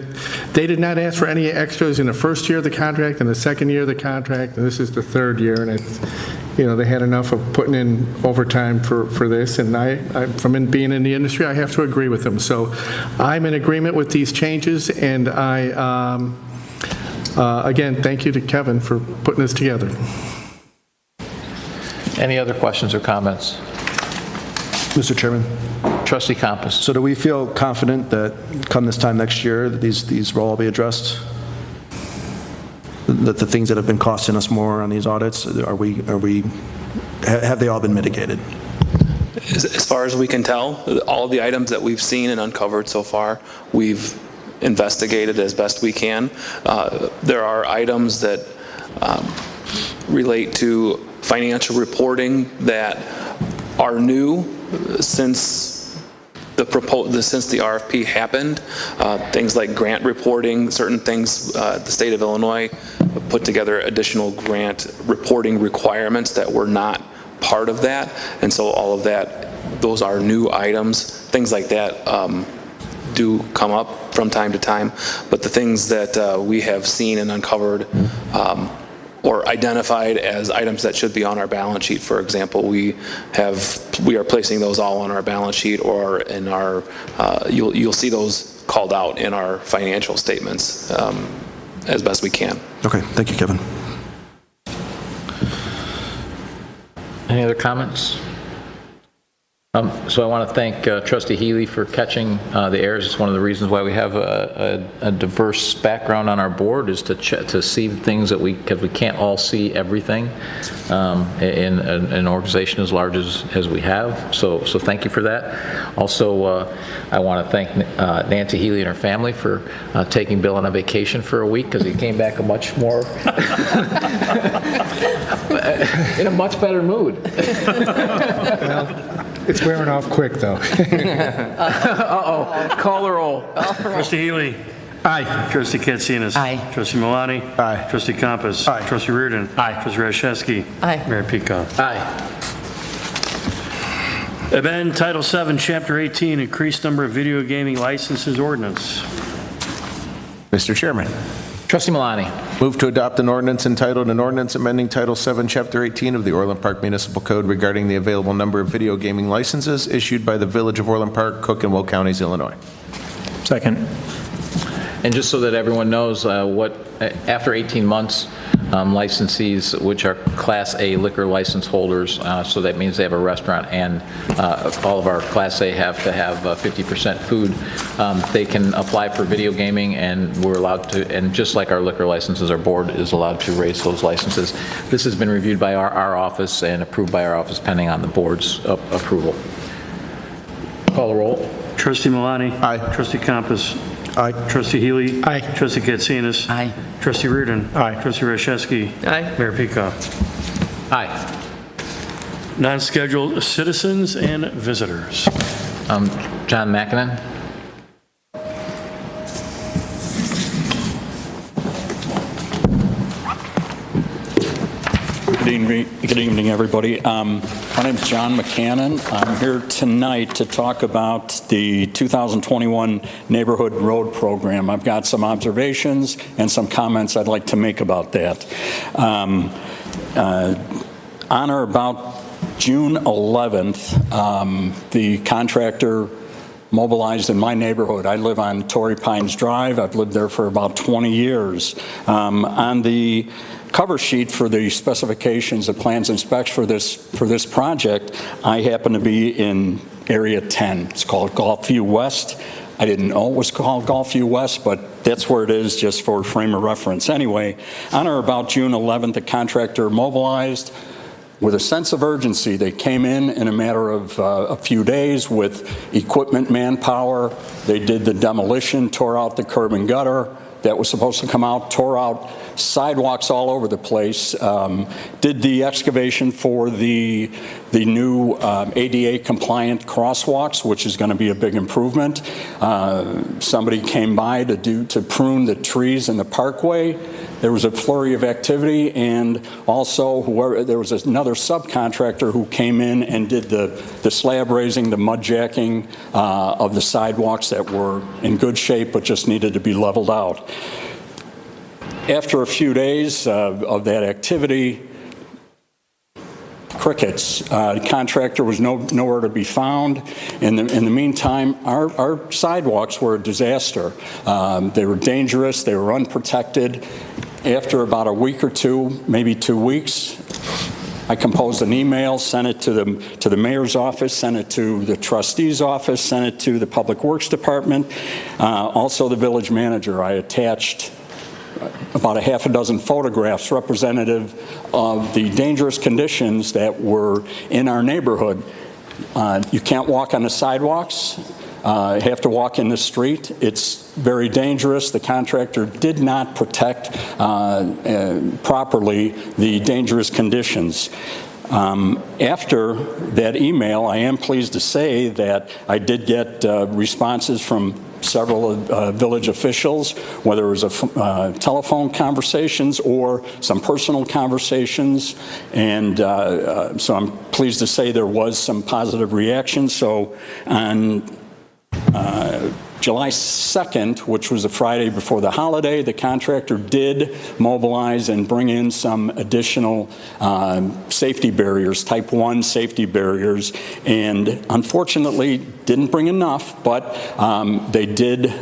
they did not ask for any extras in the first year of the contract and the second year of the contract, and this is the third year, and it's, they had enough of putting in overtime for this, and from being in the industry, I have to agree with them. So I'm in agreement with these changes, and again, thank you to Kevin for putting this together. Any other questions or comments? Mr. Chairman. Trustee Compass. So do we feel confident that come this time next year that these will all be addressed? the things that have been costing us more on these audits, have they all been mitigated? As far as we can tell, all of the items that we've seen and uncovered so far, we've investigated as best we can. There are items that relate to financial reporting that are new since the RFP happened. Things like grant reporting, certain things, the state of Illinois put together additional grant reporting requirements that were not part of that, and so all of that, those are new items. Things like that do come up from time to time, but the things that we have seen and uncovered or identified as items that should be on our balance sheet, for example, we are placing those all on our balance sheet, or in our you'll see those called out in our financial statements as best we can. Okay, thank you, Kevin. Any other comments? So I want to thank Trustee Healy for catching the errors. It's one of the reasons why we have a diverse background on our board, is to see things that because we can't all see everything in an organization as large as we have. So thank you for that. Also, I want to thank Nancy Healy and her family for taking Bill on a vacation for a week, because he came back a much more in a much better mood. It's wearing off quick, though. Uh-oh. Call the roll. Trustee Healy. Aye. Trustee Katsinas. Aye. Trustee Malani. Aye. Trustee Compass. Aye. Trustee Reardon. Aye. Trustee Rashevsky. Aye. Mayor Pico. Aye. Amend Title VII, Chapter 18, increased number of video gaming licenses ordinance. Mr. Chairman. Trustee Malani. Move to adopt an ordinance entitled, an ordinance amending Title VII, Chapter 18 of the Orland Park Municipal Code regarding the available number of video gaming licenses issued by the Village of Orland Park, Cook and Will Counties, Illinois. Second. And just so that everyone knows, after 18 months, licensees, which are Class A liquor license holders, so that means they have a restaurant, and all of our Class A have to have 50% food, they can apply for video gaming, and we're allowed to, and just like our liquor licenses, our board is allowed to raise those licenses. This has been reviewed by our office and approved by our office pending on the board's approval. Call the roll. Trustee Malani. Aye. Trustee Compass. Aye. Trustee Healy. Aye. Trustee Katsinas. Aye. Trustee Reardon. Aye. Trustee Rashevsky. Aye. Mayor Pico. Aye. Non-scheduled citizens and visitors. John McKinnon. Good evening, everybody. My name is John McCannon. I'm here tonight to talk about the 2021 Neighborhood Road Program. I've got some observations and some comments I'd like to make about that. On or about June 11th, the contractor mobilized in my neighborhood. I live on Torrey Pines Drive. I've lived there for about 20 years. On the cover sheet for the specifications of plans and specs for this project, I happen to be in area 10. It's called Gulfview West. I didn't know it was called Gulfview West, but that's where it is, just for frame of reference. Anyway, on or about June 11th, the contractor mobilized with a sense of urgency. They came in a matter of a few days with equipment, manpower. They did the demolition, tore out the curb and gutter that was supposed to come out, tore out sidewalks all over the place, did the excavation for the new ADA compliant crosswalks, which is going to be a big improvement. Somebody came by to prune the trees in the parkway. There was a flurry of activity, and also there was another subcontractor who came in and did the slab raising, the mud jacking of the sidewalks that were in good shape but just needed to be leveled out. After a few days of that activity, crickets. The contractor was nowhere to be found. In the meantime, our sidewalks were a disaster. They were dangerous. They were unprotected. After about a week or two, maybe 2 weeks, I composed an email, sent it to the mayor's office, sent it to the trustee's office, sent it to the Public Works Department, also the village manager. I attached about a half a dozen photographs representative of the dangerous conditions that were in our neighborhood. You can't walk on the sidewalks. You have to walk in the street. It's very dangerous. The contractor did not protect properly the dangerous conditions. After that email, I am pleased to say that I did get responses from several village officials, whether it was telephone conversations or some personal conversations, and so I'm pleased to say there was some positive reaction. So on July 2nd, which was the Friday before the holiday, the contractor did mobilize and bring in some additional safety barriers, type 1 safety barriers, and unfortunately didn't bring enough, but they did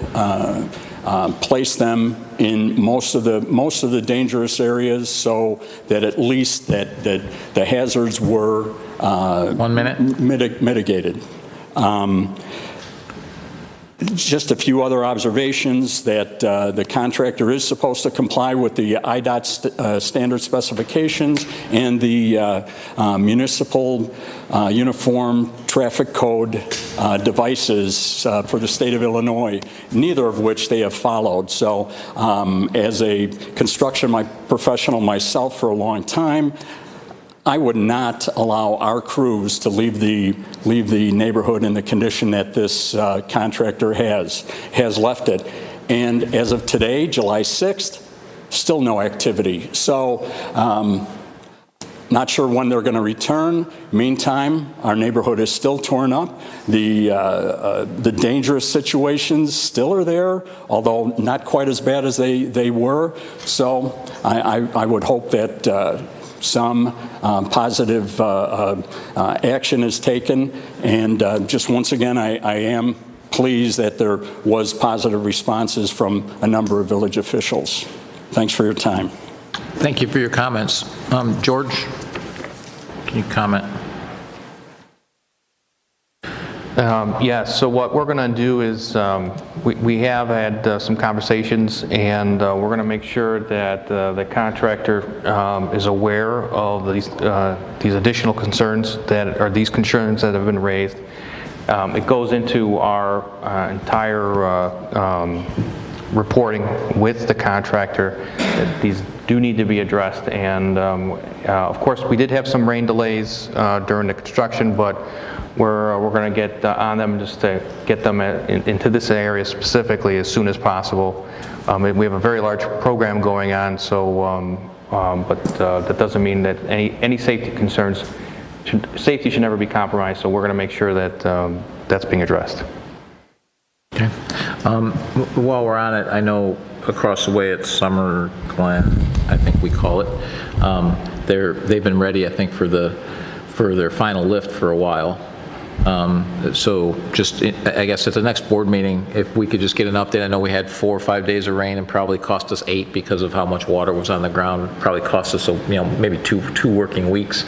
place them in most of the dangerous areas, so that at least that the hazards were 1 minute mitigated. Just a few other observations that the contractor is supposed to comply with the IDOT standard specifications and the municipal uniform traffic code devices for the state of Illinois, neither of which they have followed. So as a construction professional myself for a long time, I would not allow our crews to leave the neighborhood in the condition that this contractor has left it. And as of today, July 6th, still no activity. So not sure when they're going to return. Meantime, our neighborhood is still torn up. The dangerous situations still are there, although not quite as bad as they were. So I would hope that some positive action is taken, and just once again, I am pleased that there was positive responses from a number of village officials. Thanks for your time. Thank you for your comments. George, can you comment? Yes, so what we're going to do is we have had some conversations, and we're going to make sure that the contractor is aware of these additional concerns these concerns that have been raised. It goes into our entire reporting with the contractor that these do need to be addressed, and of course we did have some rain delays during the construction, but we're going to get on them just to get them into this area specifically as soon as possible. We have a very large program going on, so but that doesn't mean that any safety concerns, safety should never be compromised. So we're going to make sure that that's being addressed. Okay. While we're on it, I know across the way at Summer Glen, I think we call it, they've been ready, I think, for their final lift for a while. So just, I guess at the next board meeting, if we could just get an update. I know we had 4 or 5 days of rain and probably cost us 8 because of how much water was on the ground. Probably cost us, maybe two working weeks.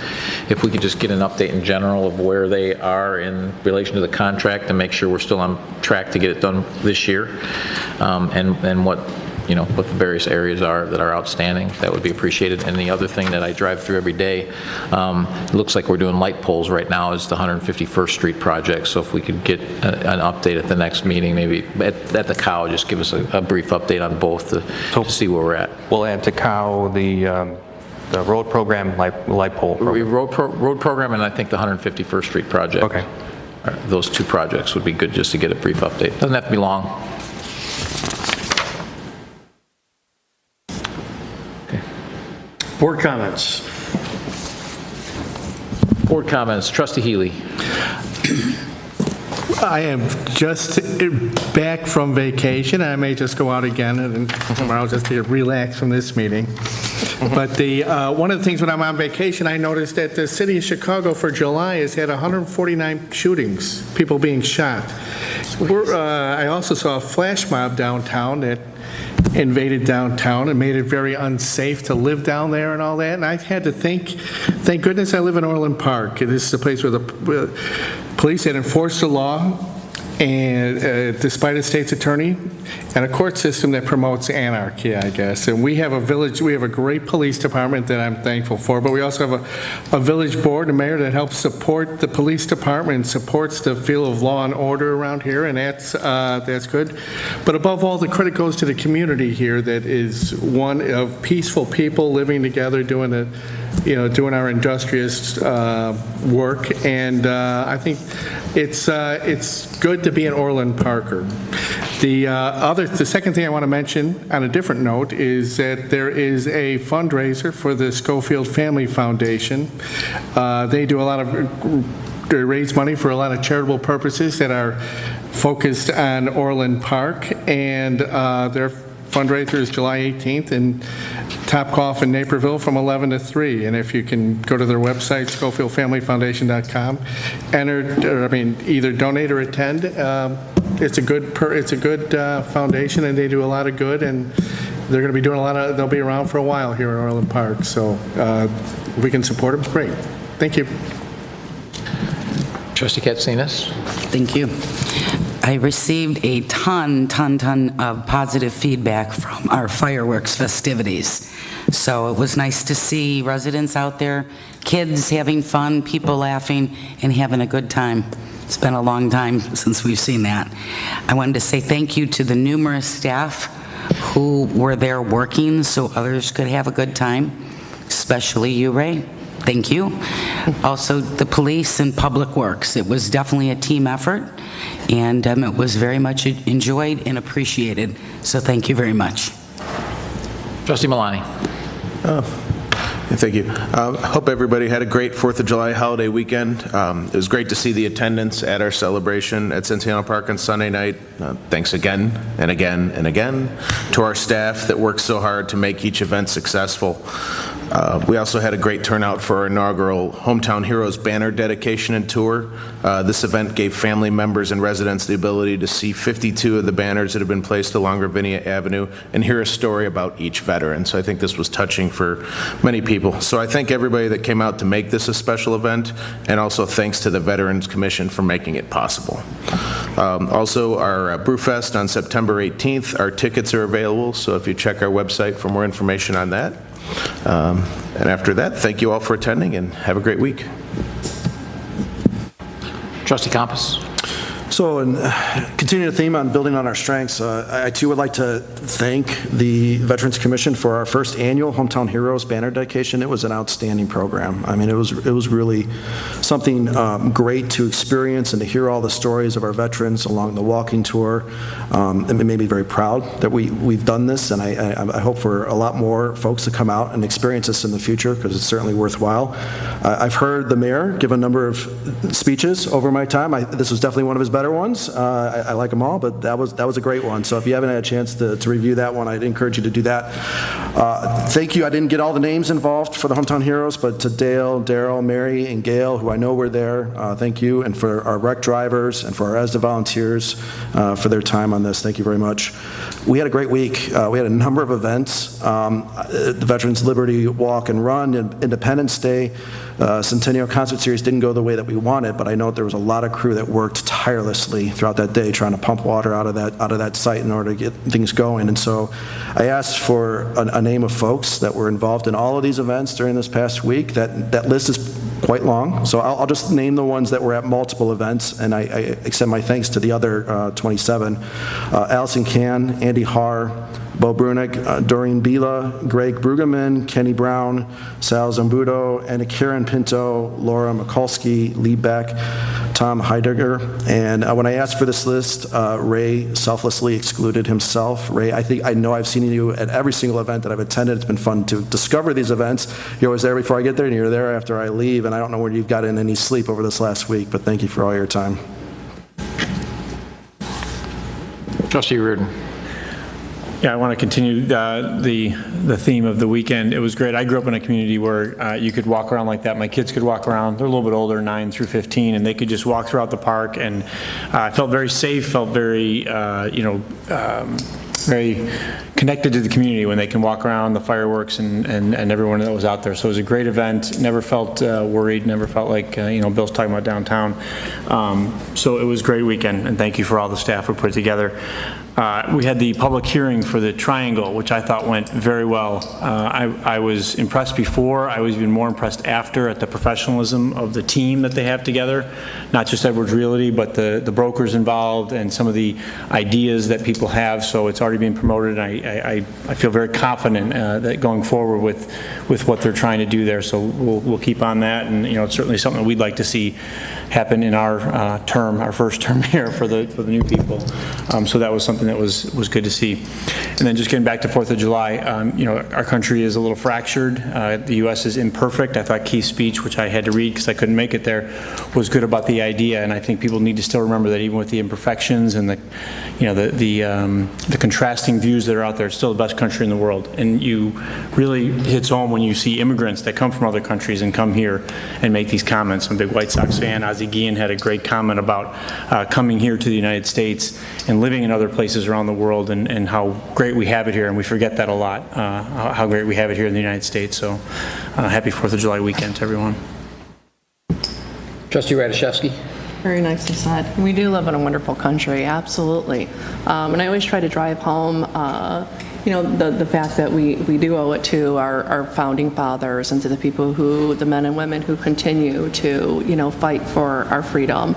If we could just get an update in general of where they are in relation to the contract and make sure we're still on track to get it done this year, and what the various areas are that are outstanding, that would be appreciated. And the other thing that I drive through every day, it looks like we're doing light poles right now, is the 151st Street project. So if we could get an update at the next meeting, maybe at the COW, just give us a brief update on both to see where we're at. We'll add to COW the road program, light pole program. Road program, and I think the 151st Street project. Okay. Those 2 projects would be good just to get a brief update. Doesn't have to be long. Board comments. Board comments. Trustee Healy. I am just back from vacation. I may just go out again and tomorrow just to relax from this meeting. But one of the things when I'm on vacation, I noticed that the city of Chicago for July has had 149 shootings, people being shot. I also saw a flash mob downtown that invaded downtown and made it very unsafe to live down there and all that. And I had to thank goodness I live in Orland Park. This is a place where the police had enforced the law and despite a state's attorney and a court system that promotes anarchy, I guess. And we have a great police department that I'm thankful for, but we also have a village board and mayor that helps support the police department and supports the feel of law and order around here, and that's good. But above all, the credit goes to the community here that is one of peaceful people living together, doing our industrious work, and I think it's good to be in Orland Parker. The second thing I want to mention on a different note is that there is a fundraiser for the Schofield Family Foundation. They do a lot of raise money for a lot of charitable purposes that are focused on Orland Park, and their fundraiser is July 18th in Topgolf in Naperville from 11 to 3. And if you can go to their website, SchofieldFamilyFoundation.com, either donate or attend. It's a good foundation, and they do a lot of good, and they're going to be doing they'll be around for a while here in Orland Park. So if we can support them, great. Thank you. Trustee Katsinas. Thank you. I received a ton of positive feedback from our fireworks festivities. So it was nice to see residents out there, kids having fun, people laughing, and having a good time. It's been a long time since we've seen that. I wanted to say thank you to the numerous staff who were there working so others could have a good time, especially you, Ray. Thank you. Also, the police and public works. It was definitely a team effort, and it was very much enjoyed and appreciated. So thank you very much. Trustee Malani. Thank you. Hope everybody had a great 4th of July holiday weekend. It was great to see the attendance at our celebration at Centennial Park on Sunday night. Thanks again and again and again to our staff that worked so hard to make each event successful. We also had a great turnout for our inaugural Hometown Heroes banner dedication and tour. This event gave family members and residents the ability to see 52 of the banners that have been placed along Ravinia Avenue and hear a story about each veteran. So I think this was touching for many people. So I thank everybody that came out to make this a special event, and also thanks to the Veterans Commission for making it possible. Also, our Brewfest on September 18th, our tickets are available, so if you check our website for more information on that. And after that, thank you all for attending, and have a great week. Trustee Campos. So, and continuing the theme on building on our strengths, I too would like to thank the Veterans Commission for our first annual Hometown Heroes banner dedication. It was an outstanding program. I mean, it was really something great to experience and to hear all the stories of our veterans along the walking tour. It made me very proud that we've done this, and I hope for a lot more folks to come out and experience this in the future, because it's certainly worthwhile. I've heard the mayor give a number of speeches over my time. This was definitely one of his better ones. I like them all, but that was a great one. So if you haven't had a chance to review that one, I'd encourage you to do that. Thank you. I didn't get all the names involved for the Hometown Heroes, but to Dale, Daryl, Mary, and Gail, who I know were there, thank you. And for our rec drivers and for our ESDA volunteers for their time on this, thank you very much. We had a great week. We had a number of events. The Veterans Liberty Walk and Run, Independence Day, Centennial Concert Series didn't go the way that we wanted, but I know there was a lot of crew that worked tirelessly throughout that day trying to pump water out of that site in order to get things going. And so I asked for a name of folks that were involved in all of these events during this past week. That list is quite long, so I'll just name the ones that were at multiple events, and I extend my thanks to the other 27. Allison Can, Andy Haar, Bo Brunick, Doreen Bila, Greg Brueggemann, Kenny Brown, Sal Zambudo, and Karen Pinto, Laura Mikulski, Lee Beck, Tom Heidegger. And when I asked for this list, Ray selflessly excluded himself. Ray, I know I've seen you at every single event that I've attended. It's been fun to discover these events. You're always there before I get there, and you're there after I leave, and I don't know where you've gotten any sleep over this last week, but thank you for all your time. Trustee Reardon. Yeah, I want to continue the theme of the weekend. It was great. I grew up in a community where you could walk around like that. My kids could walk around. They're a little bit older, 9 through 15, and they could just walk throughout the park. And I felt very safe, felt very, very connected to the community when they can walk around the fireworks and everyone that was out there. So it was a great event. Never felt worried. Never felt like Bill's talking about downtown. So it was a great weekend, and thank you for all the staff who put it together. We had the public hearing for the triangle, which I thought went very well. I was impressed before. I was even more impressed after at the professionalism of the team that they have together, not just Edwards Realty, but the brokers involved and some of the ideas that people have. So it's already been promoted. I feel very confident that going forward with what they're trying to do there. So we'll keep on that, and it's certainly something we'd like to see happen in our term, our first term here for the new people. So that was something that was good to see. And then just getting back to 4th of July, our country is a little fractured. The U.S. is imperfect. I thought Keith's speech, which I had to read because I couldn't make it there, was good about the idea, and I think people need to still remember that even with the imperfections and the contrasting views that are out there, it's still the best country in the world. And you really hits home when you see immigrants that come from other countries and come here and make these comments. I'm a big White Sox fan. Ozzie Guillen had a great comment about coming here to the United States and living in other places around the world, and how great we have it here, and we forget that a lot, how great we have it here in the United States. So happy 4th of July weekend to everyone. Trustee Radiszewski. Very nicely said. We do live in a wonderful country, absolutely. And I always try to drive home the fact that we do owe it to our founding fathers and to the people the men and women who continue to, fight for our freedom.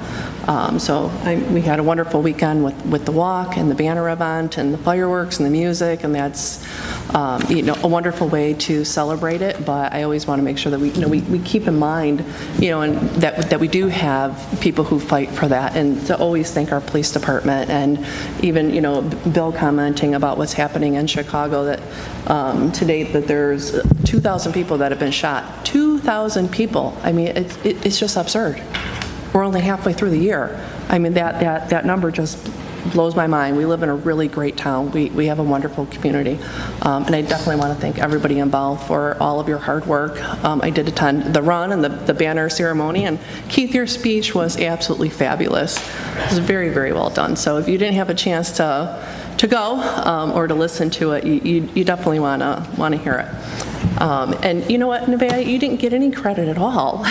We had a wonderful weekend with the walk and the banner event and the fireworks and the music, and that's, a wonderful way to celebrate it. But I always want to make sure that we keep in mind, and that we do have people who fight for that, and to always thank our police department, and even, Bill commenting about what's happening in Chicago, that to date that there's 2,000 people that have been shot. 2,000 people. I mean, it's just absurd. We're only halfway through the year. I mean, that number just blows my mind. We live in a really great town. We have a wonderful community. And I definitely want to thank everybody involved for all of your hard work. I did attend the run and the banner ceremony, and Keith, your speech was absolutely fabulous. It was very, very well done. So if you didn't have a chance to go or to listen to it, you definitely want to hear it. And you know what, Nevaeh, you didn't get any credit at all.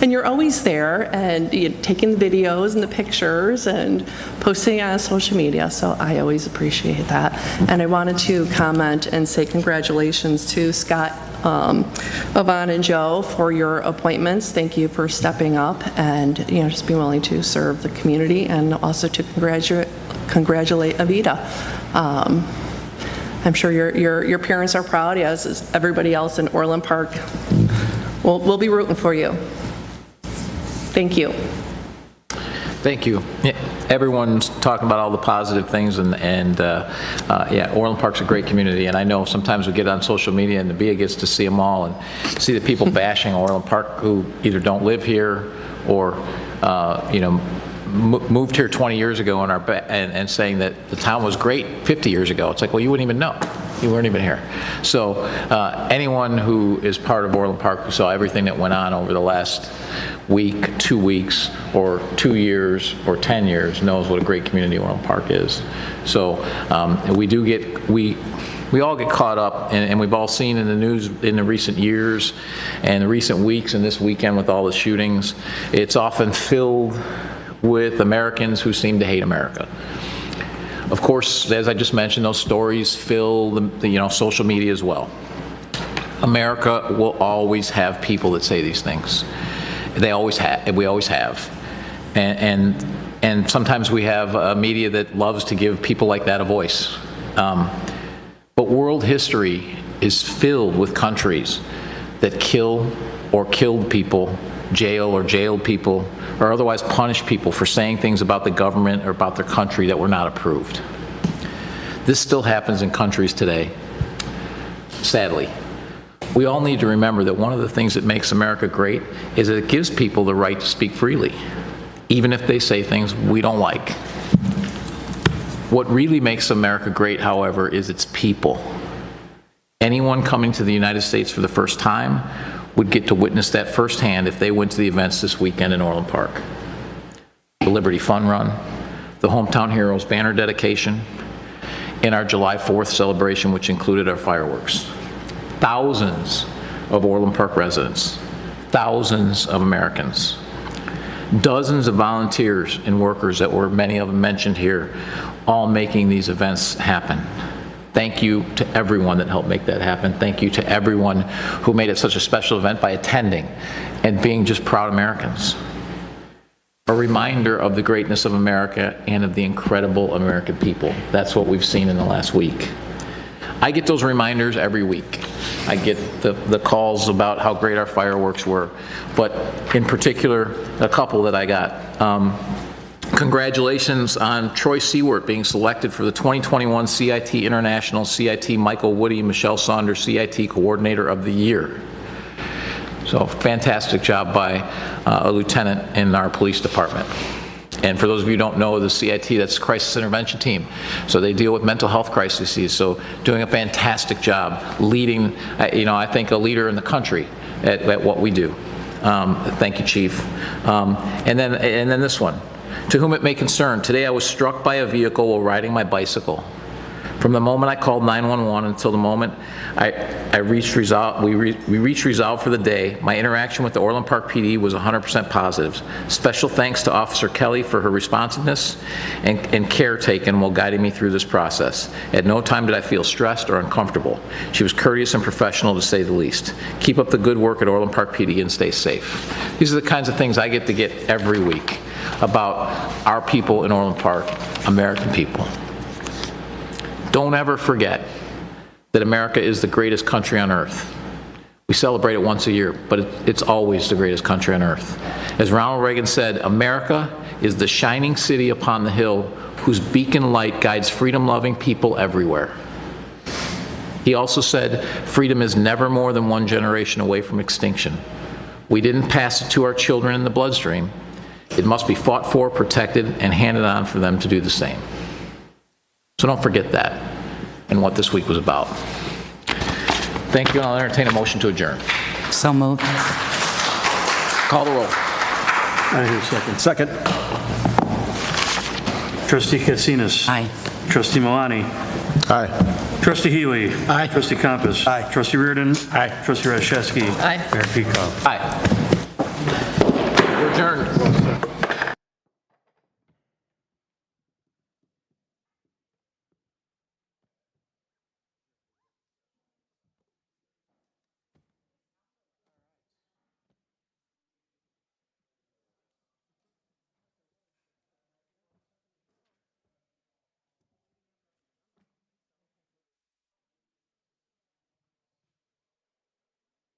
And you're always there, and you're taking the videos and the pictures and posting it on social media, so I always appreciate that. And I wanted to comment and say congratulations to Scott, Yvonne, and Joe for your appointments. Thank you for stepping up and just being willing to serve the community, and also to congratulate Avita. I'm sure your parents are proud, as is everybody else in Orland Park. We'll be rooting for you. Thank you. Thank you. Yeah, everyone's talking about all the positive things, and Orland Park's a great community, and I know sometimes we get on social media and Nevaeh gets to see them all and see the people bashing Orland Park who either don't live here or moved here 20 years ago and saying that the town was great 50 years ago. It's like, well, you wouldn't even know. You weren't even here. So anyone who is part of Orland Park, who saw everything that went on over the last week, 2 weeks, or 2 years, or 10 years, knows what a great community Orland Park is. So we all get caught up, and we've all seen in the news in the recent years and the recent weeks and this weekend with all the shootings, it's often filled with Americans who seem to hate America. Of course, as I just mentioned, those stories fill the social media as well. America will always have people that say these things. They always have. We always have. And sometimes we have a media that loves to give people like that a voice. But world history is filled with countries that kill or killed people, jail or jailed people, or otherwise punish people for saying things about the government or about their country that were not approved. This still happens in countries today, sadly. We all need to remember that one of the things that makes America great is that it gives people the right to speak freely, even if they say things we don't like. What really makes America great, however, is its people. Anyone coming to the United States for the first time would get to witness that firsthand if they went to the events this weekend in Orland Park. The Liberty Fun Run, the Hometown Heroes banner dedication, in our July 4th celebration, which included our fireworks. Thousands of Orland Park residents, thousands of Americans, dozens of volunteers and workers that were many of them mentioned here, all making these events happen. Thank you to everyone that helped make that happen. Thank you to everyone who made it such a special event by attending and being just proud Americans. A reminder of the greatness of America and of the incredible American people. That's what we've seen in the last week. I get those reminders every week. I get the calls about how great our fireworks were, but in particular, a couple that I got. Congratulations on Troy Seward being selected for the 2021 CIT International CIT Michael Woody Michelle Saunders CIT Coordinator of the Year. So fantastic job by a lieutenant in our police department. And for those of you who don't know, the CIT, that's Crisis Intervention Team. So they deal with mental health crises. So doing a fantastic job leading, I think a leader in the country at what we do. Thank you, Chief. And then this one. To whom it may concern, today I was struck by a vehicle while riding my bicycle. From the moment I called 911 until the moment I reached resolve, we reached resolve for the day, my interaction with the Orland Park PD was 100% positive. Special thanks to Officer Kelly for her responsiveness and care taken while guiding me through this process. At no time did I feel stressed or uncomfortable. She was courteous and professional, to say the least. Keep up the good work at Orland Park PD and stay safe. These are the kinds of things I get every week about our people in Orland Park, American people. Don't ever forget that America is the greatest country on earth. We celebrate it once a year, but it's always the greatest country on earth. As Ronald Reagan said, America is the shining city upon the hill whose beacon light guides freedom-loving people everywhere. He also said, freedom is never more than one generation away from extinction. We didn't pass it to our children in the bloodstream. It must be fought for, protected, and handed on for them to do the same. So don't forget that and what this week was about. Thank you, and I'll entertain a motion to adjourn. So moved. Call the roll. I hear a second. Second. Trustee Katsinas. Aye. Trustee Malani. Aye. Trustee Healy. Aye. Trustee Compass. Aye. Trustee Reardon. Aye. Trustee Rashevsky. Aye. Mayor Peacock. Aye. We're adjourned.